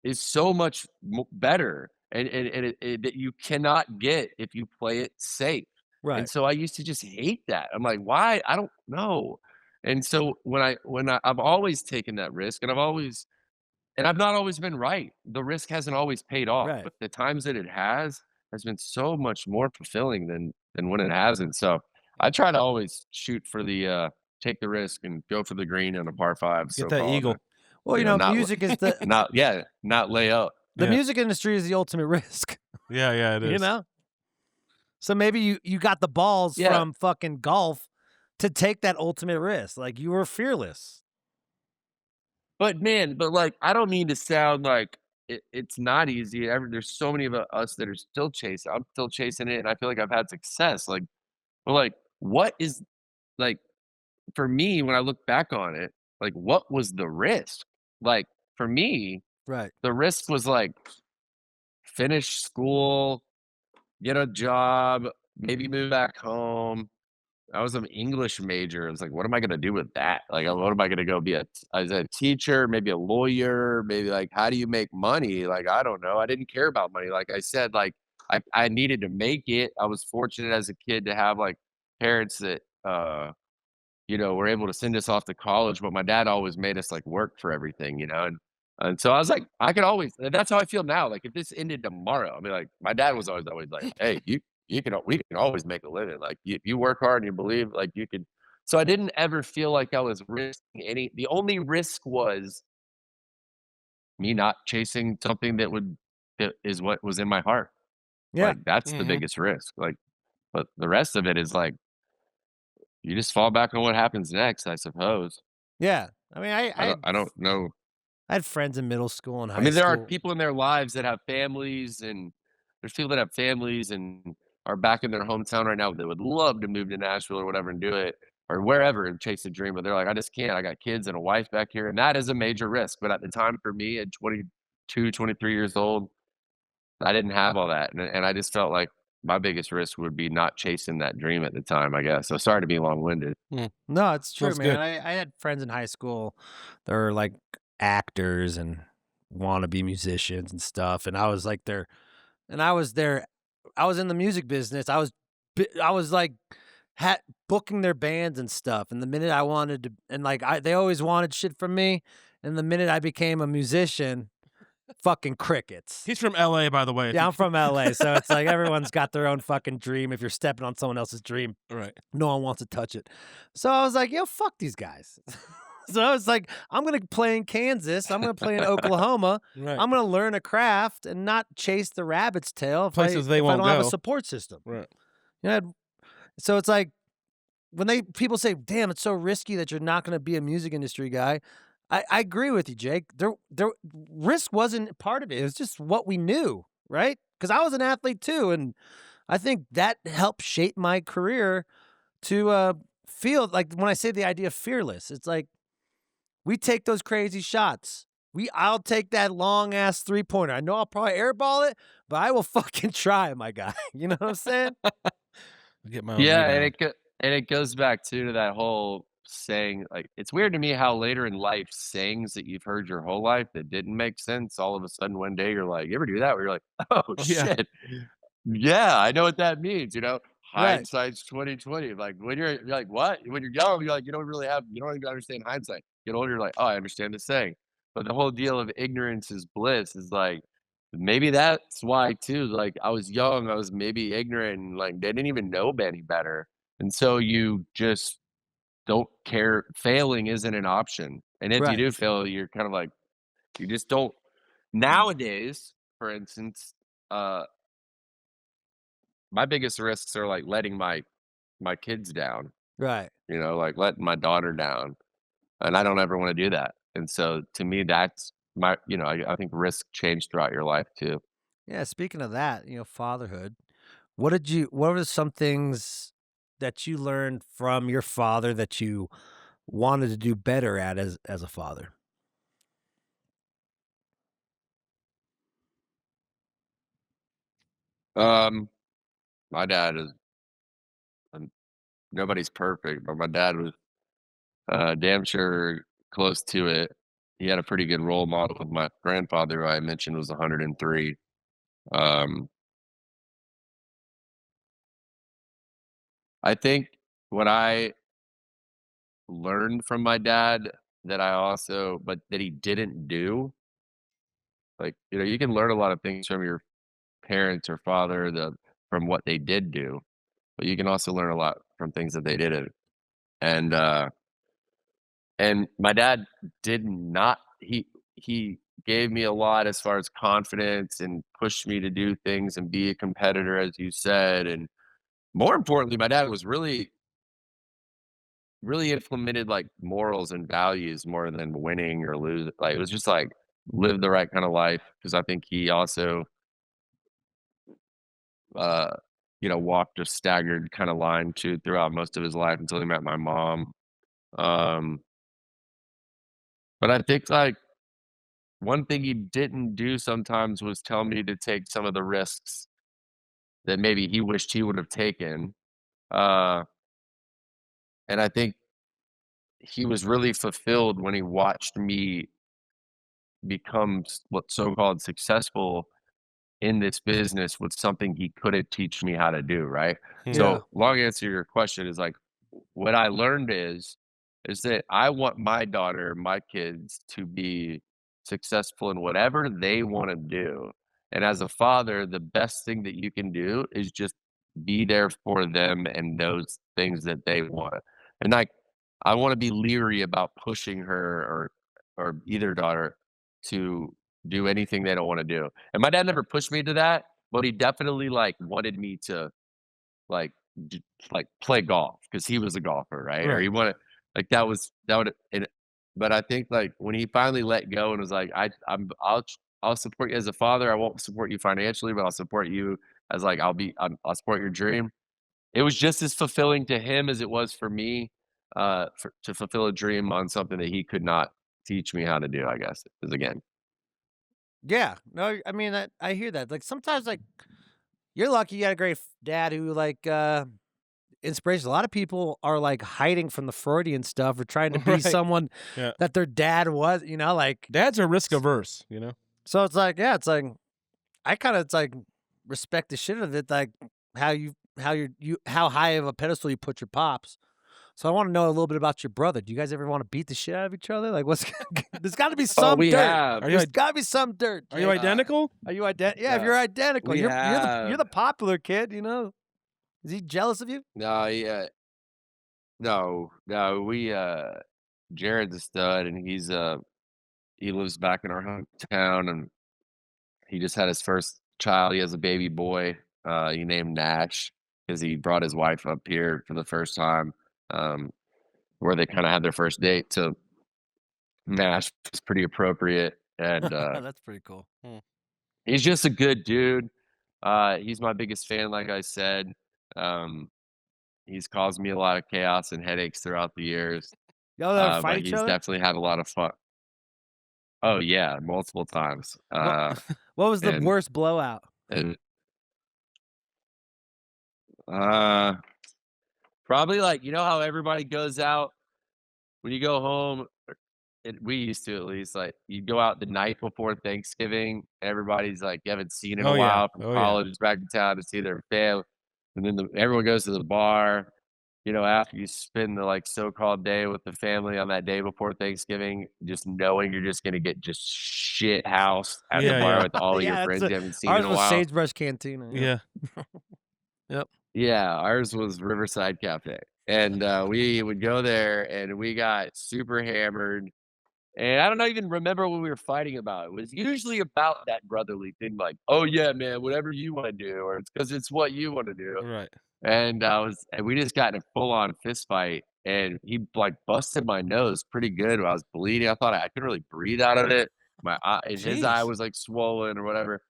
is so much better and that you cannot get if you play it safe. Right. And so I used to just hate that. I'm like, why? I don't know. And so I've always taken that risk and I've not always been right. The risk hasn't always paid off, Right. but the times that it has been so much more fulfilling than when it hasn't. So I try to always shoot for the take the risk and go for the green on a par five. Get that eagle. Well, you know, music is the not lay up. the Yeah. music industry is the ultimate risk. Yeah, it is. You know? So maybe you got the balls Yeah. from fucking golf to take that ultimate risk. Like you were fearless. But man, like I don't mean to sound like it's not easy. There's so many of us that are still chasing. I'm still chasing it, and I feel like I've had success. Like, but like, what is like for me when I look back on it? Like, what was the risk? Like for me, Right. the risk was like finish school, get a job, maybe move back home. I was an English major. I was like, what am I gonna do with that? Like, what am I gonna go be as a teacher, maybe a lawyer, maybe like how do you make money? Like, I don't know. I didn't care about money. Like I said, like I needed to make it. I was fortunate as a kid to have like parents that were able to send us off to college, but my dad always made us like work for everything, and so I was like, I could always and that's how I feel now. Like if this ended tomorrow, I mean like my dad was always like, hey, we can always make a living. Like if you work hard and you believe like you could. So I didn't ever feel like I was risking the only risk was me not chasing something that is what was in my heart. Yeah. Like that's the Mhm. biggest risk. Like, but the rest of it is like you just fall back on what happens next, I suppose. Yeah. I mean, I don't know. I had friends in middle school and high I mean, there are school. people in their lives that have families, and there's people that have families and are back in their hometown right now that would love to move to Nashville or whatever and do it or wherever and chase a dream, but they're like, I just can't. I got kids and a wife back here, and that is a major risk. But at the time, for me, at 22, 23 years old, I didn't have all that, and I just felt like my biggest risk would be not chasing that dream at the time, I guess. So sorry to be long-winded. No, it's true, That's man. good. I had friends in high school that were like actors and wannabe musicians and stuff, and I was like I was in the music business. I was like booking their bands and stuff. And the minute I wanted to, and like they always wanted shit from me. And the minute I became a musician, fucking crickets. He's from LA, by the way. Yeah, I'm from LA, so it's like everyone's got their own fucking dream. If you're stepping on someone else's dream, Right. no one wants to touch it. So I was like, yo, fuck these guys. So I was like, I'm going to play in Kansas. I'm going to play in Oklahoma. Right. I'm going to learn a craft and not chase the rabbit's tail if Places I, they if I won't don't have a go. support system. Right. Yeah. So it's like when people say, damn, it's so risky that you're not going to be a music industry guy. I agree with you, Jake. There, risk wasn't part of it. It was just what we knew, right? Because I was an athlete too. And I think that helped shape my career to feel like when I say the idea of fearless, it's like, we take those crazy shots. I'll take that long ass 3-pointer. I know I'll probably airball it, but I will fucking try, my guy. You know what I'm saying? Get my own Yeah, rebound. and it goes back to that whole saying. Like, it's weird to me how later in life sayings that you've heard your whole life that didn't make sense, all of a sudden one day you're like, you ever do that? Where you're like, oh Yeah. shit, yeah, I know what that means. Right. Hindsight's 2020. Like when you're like, what? When you're young, you're like, you don't even understand hindsight. Get older, you're like, oh, I understand the saying. But the whole deal of ignorance is bliss is like, maybe that's why too. Like I was young, I was maybe ignorant, and like they didn't even know any better, and so you just don't care. Failing isn't an option, and if you Right. do fail, you're kind of like you just don't. Nowadays, for instance, my biggest risks are like letting my kids down, Right. like letting my daughter down. And I don't ever want to do that. And so to me, that's I think risk changed throughout your life too. Yeah. Speaking of that, fatherhood, what were some things that you learned from your father that you wanted to do better at as a father? My dad is, um, nobody's perfect, but my dad was damn sure close to it. He had a pretty good role model with my grandfather, who I mentioned was 103. Um, I think what I learned from my dad but that he didn't do, like, you can learn a lot of things from your parents or father, from what they did do, but you can also learn a lot from things that they didn't. And my dad did not he gave me a lot as far as confidence and pushed me to do things and be a competitor, as you said. And more importantly, my dad was really implemented like morals and values more than winning or lose. Like it was just like live the right kind of life, because I think he also uh walked a staggered kind of line too throughout most of his life until he met my mom. Um but I think like one thing he didn't do sometimes was tell me to take some of the risks that maybe he wished he would have taken. Uh and I think he was really fulfilled when he watched me become what's so-called successful in this business with something he couldn't teach me how to do, right? Yeah. So long answer to your question is like, what I learned is that I want my daughter, my kids to be successful in whatever they want to do. And as a father, the best thing that you can do is just be there for them and those things that they want. And like, I want to be leery about pushing her or either daughter to do anything they don't want to do. And my dad never pushed me to that, but he definitely like wanted me to like like play golf because he was a golfer, right? Or he Right. wanted like that would. But I think like when he finally let go and was like, I'll support you as a father. I won't support you financially, but I'll support you as like I'll support your dream. It was just as fulfilling to him as it was for me, to fulfill a dream on something that he could not teach me how to do. I guess is again. Yeah. No, I mean, I hear that. Like sometimes, like you're lucky you got a great dad who inspiration. A lot of people are like hiding from the Freudian stuff or trying to be Right. someone Yeah. that their dad was, like. Dads are risk averse, So it's like, yeah, it's like, I kind of, it's like respect the shit out of it. Like how high of a pedestal you put your pops. So I want to know a little bit about your brother. Do you guys ever want to beat the shit out of each other? Like, what's there's got to be some we dirt. have. Are you There's got to be some dirt. Are you Jake. identical? Are you identical? Yeah, if Yeah. you're identical, We you're have. the popular kid. You know, is he jealous of you? No, yeah. No, we Jared's a stud, and he lives back in our hometown, and he just had his first child. He has a baby boy. He named Nash because he brought his wife up here for the first time, where they kind of had their first date. So Nash was pretty appropriate, and That's pretty cool. he's just a good dude. He's my biggest fan, like I said. He's caused me a lot of chaos and headaches throughout the years. Y'all ever fight But each he's other? definitely had a lot of fun. Oh yeah, multiple times. What was the and- worst blowout? and probably like, you know how everybody goes out when you go home, we used to, at least, like you go out the night before Thanksgiving, everybody's like you haven't seen in Oh, a yeah. while from Oh, yeah. college back in town to see their family, and then everyone goes to the bar. You know, after you spend the like so-called day with the family on that day before Thanksgiving, just knowing you're just gonna get just shit housed at the Yeah, bar yeah. with all Yeah, your that's friends it. you haven't seen Ours in a was while. Sagebrush Cantina. Yeah. Yeah, ours was Riverside Cafe, and we would go there, and we got super hammered. And I don't even remember what we were fighting about. It was usually about that brotherly thing, like, "Oh yeah, man, whatever you want to do," or it's because it's what you want to do. Right. And we just got in a full on fist fight, and he like busted my nose pretty good. I was bleeding. I thought I couldn't really breathe out of it. My eye, and his eye Jeez. was like swollen or whatever.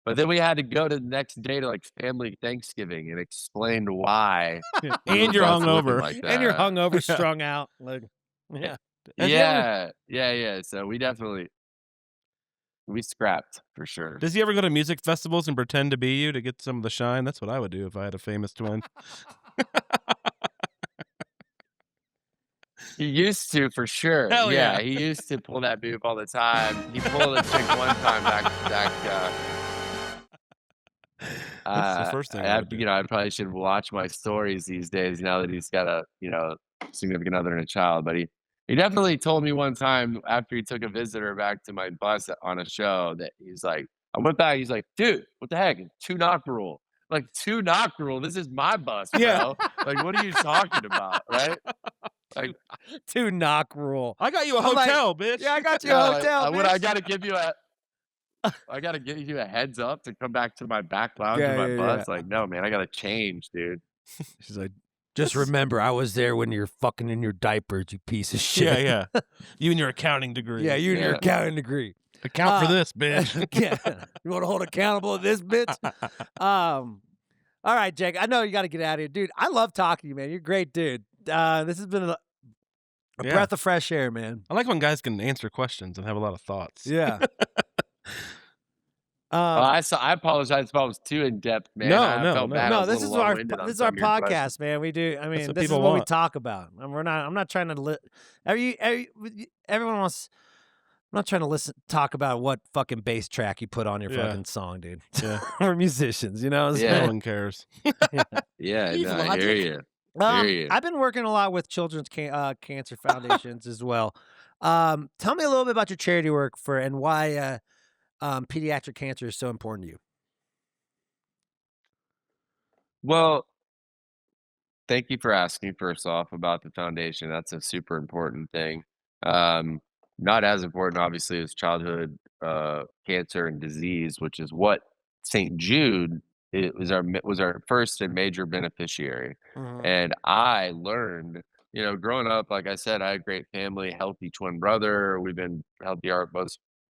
But then we had to go to the next day to like family Thanksgiving and explain why. Yeah. we And were you're both looking hungover. like And you're that. hungover, Yeah. strung out. Like, yeah. Has he ever- Yeah. So we scrapped for sure. Does he ever go to music festivals and pretend to be you to get some of the shine? That's what I would do if I had a famous twin. He used to, for sure. Hell yeah. He used to pull that move all the time. He pulled a chick one time back. That's the first thing I would do. You know, I probably should watch my stories these days now that he's got a, you know, significant other and a child. But he definitely told me one time after he took a visitor back to my bus on a show that he's like, I went back, he's like, dude, what the heck? 2-knock rule. Like 2-knock rule. This is my bus, bro. Yeah. Like, what are you talking about? Right? Like, 2-knock rule. I got you a I'm like, hotel, bitch. Yeah, I got you a yeah, like, hotel. I bitch. gotta give you a heads up to come back to my back lounge Yeah, of my yeah, bus. yeah. Like, no, man, I gotta change, dude. She's like, just remember, I was there when you're fucking in your diapers, you piece of shit. Yeah. You and your accounting degree. Yeah, you and your Yeah. accounting degree. Account for this, bitch. Yeah. You want to hold accountable to this bitch? All right, Jake. I know you got to get out of here, dude. I love talking to you, man. You're a great dude. This has been a Yeah. breath of fresh air, man. I like when guys can answer questions and have a lot of thoughts. Yeah. I apologize if I was too in depth, man. No, I no, felt no. bad. I No, was a this is little our long-winded on this is some our of your podcast, questions. man. We do. I mean, what this is people what we want. talk about. And I'm not trying to. Everyone wants. I'm not trying to talk about what fucking bass track you put on your Yeah. fucking song, dude. Yeah. We're musicians, you know. What I'm Yeah. No saying? one cares. Yeah, Eve no, I hear Logic. you. Hear you. I've been working a lot with children's cancer foundations as well. Tell me a little bit about your charity work and why pediatric cancer is so important to you. Well, thank you for asking first off about the foundation. That's a super important thing. Not as important, obviously, as childhood cancer and disease, which is what St. Jude was our first and major beneficiary. And I learned, you know, growing up, like I said, I had a great family, healthy twin brother. We've been healthy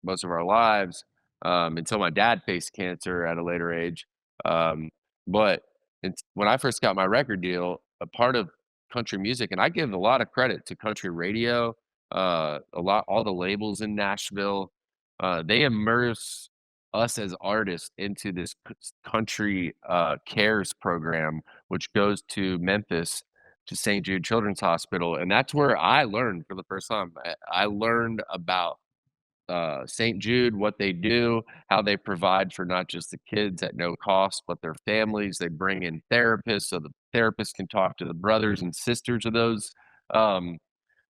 most of our lives until my dad faced cancer at a later age. But when I first got my record deal, a part of country music, and I give a lot of credit to country radio, all the labels in Nashville, they immerse us as artists into this country cares program, which goes to Memphis to St. Jude Children's Hospital, and that's where I learned for the first time. I learned about St. Jude, what they do, how they provide for not just the kids at no cost, but their families. They bring in therapists so the therapists can talk to the brothers and sisters of those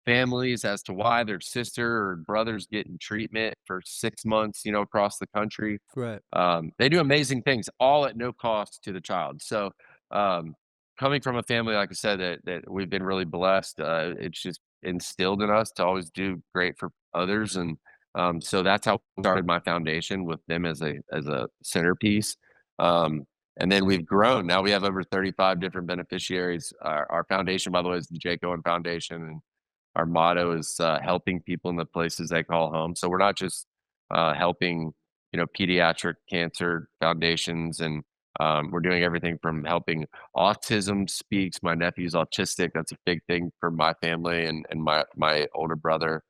families as to why their sister or brother's getting treatment for 6 months, across the country. Right. They do amazing things, all at no cost to the child. So, coming from a family, like I said, that we've been really blessed, it's just instilled in us to always do great for others, and so that's how I started my foundation with them as a centerpiece. And then we've grown. Now we have over 35 different beneficiaries. Our foundation, by the way, is the Jake Owen Foundation, and our motto is helping people in the places they call home. So we're not just helping, pediatric cancer foundations, and we're doing everything from helping autism speaks. My nephew's autistic. That's a big thing for my family and my older brother.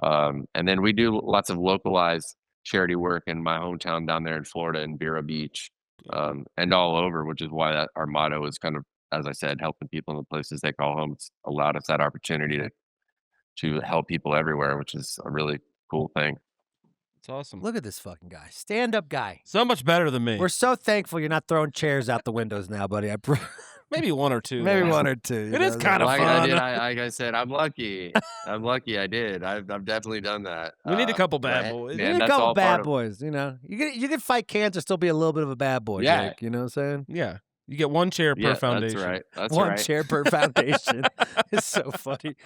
And then we do lots of localized charity work in my hometown down there in Florida in Vero Beach, and all over, which is why our motto is kind of, as I said, helping people in the places they call home. It's allowed us that opportunity to help people everywhere, which is a really cool thing. It's awesome. Look at this fucking guy. Stand-up guy. So much better than me. We're so thankful you're not throwing chairs out the windows now, buddy. Maybe one or two. Maybe though. one or two. It is kind of Like fun. like I said, I'm lucky. I'm lucky I did. I've definitely done that. We need a couple but, bad boys. You man, need a that's couple all part bad of- boys, You can fight cancer, still be a little bit of a bad boy, Yeah. Jake. You know what I'm saying? Yeah. You get one chair per Yeah, foundation. that's right. That's One right. chair per foundation. It's so funny.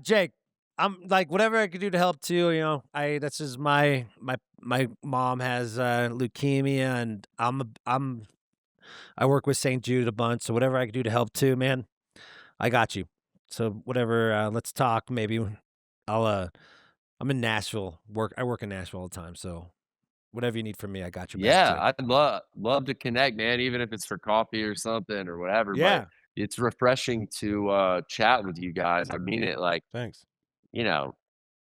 Jake, I'm like whatever I could do to help too. That's just my mom has leukemia, and I work with St. Jude a bunch, so whatever I could do to help too, man, I got you. So whatever, let's talk. Maybe I'm in Nashville. I work in Nashville all the time, so whatever you need from me, I got your back. Yeah, I'd love to connect, man, even if it's for coffee or something or whatever. Yeah. But it's refreshing to chat with you guys. I mean it. Like, Thanks.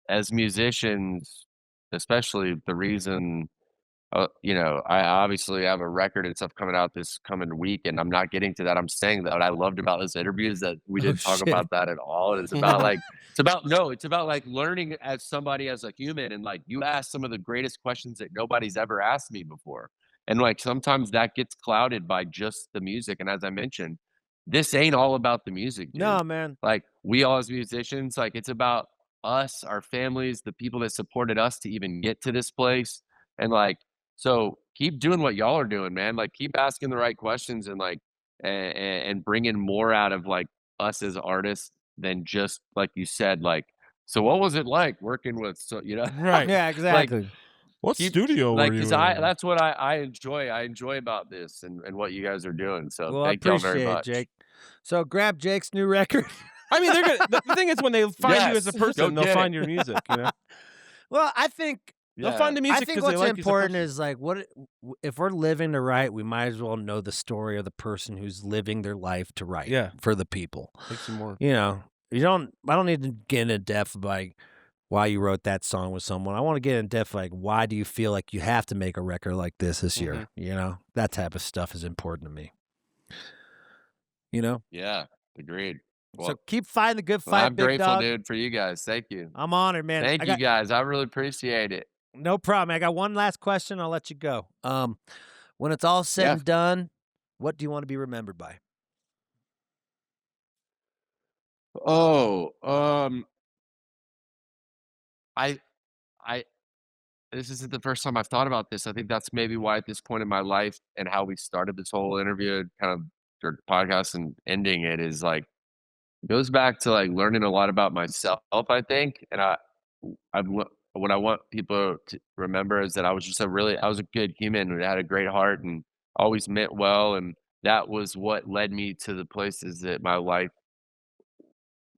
as musicians, especially the reason, I obviously have a record and stuff coming out this coming week, and I'm not getting to that. I'm saying that what I loved about this interview is that we didn't talk shit. about that at all. It's about it's about like learning as somebody, as a human, and like you ask some of the greatest questions that nobody's ever asked me before. And like sometimes that gets clouded by just the music. And as I mentioned, this ain't all about the music, dude. No, man. Like we all as musicians, like it's about us, our families, the people that supported us to even get to this place. And like, so keep doing what y'all are doing, man. Like keep asking the right questions, and like, and bringing more out of like us as artists than just like you said, like, so what was it like working with, Right. Yeah, exactly. What keep- studio like, were you cause in? that's what I enjoy. I enjoy about this and what you guys are doing. So Well, I thank y'all appreciate very it, much. Jake. So grab Jake's new record. I mean, they're gonna. The thing is, when they find you as a Yes, person, go they'll get find it. your music. You know, Well, I think they'll find the music I think because they what's like you as a important person. is like if we're living to write, we might as well know the story of the person who's living their life to write. Yeah. For the people. Take some more. I don't need to get into depth like why you wrote that song with someone. I want to get in depth like why do you feel like you have to make a record like this year? That type of stuff is important to me. Yeah, agreed. So keep fighting the good Well, fight, I'm big grateful, dog. dude, for you guys. Thank you. I'm honored, man. Thank you guys. I really appreciate it. No problem. I got one last question. I'll let you go. When it's all said Yeah. and done, what do you want to be remembered by? Oh, I this isn't the first time I've thought about this. I think that's maybe why at this point in my life and how we started this whole interview, kind of or podcast and ending it is like, it goes back to like learning a lot about myself, I think. And what I want people to remember is that I was a good human who had a great heart and always meant well. And that was what led me to the places that my life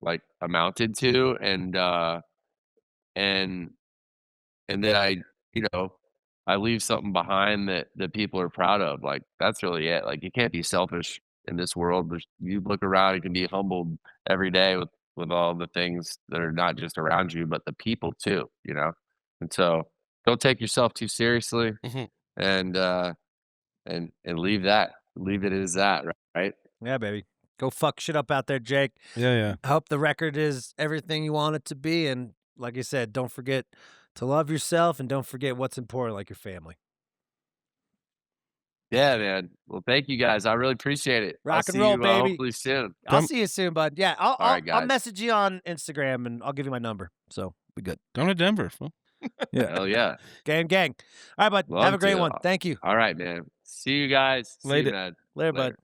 like amounted to. And then I leave something behind that people are proud of. Like that's really it. Like you can't be selfish in this world. You look around, you can be humbled every day with all the things that are not just around you, but the people too, And so don't take yourself too seriously, Mhm. and leave it as that, right? Yeah, baby. Go fuck shit up out there, Jake. Yeah. I hope the record is everything you want it to be. And like I said, don't forget to love yourself and don't forget what's important, like your family. Yeah, man. Well, thank you guys. I really appreciate it. I'll Rock and see roll, you, baby. hopefully soon. I'll see you soon, bud. Yeah, I'll right, I'll guys. message you on Instagram and I'll give you my number. So we good. Come to Denver, fool. Hell yeah. Gang. All right, bud. Have a Love great to. one. Thank you. All right, man. See you guys. See you, Later. man. Later, bud.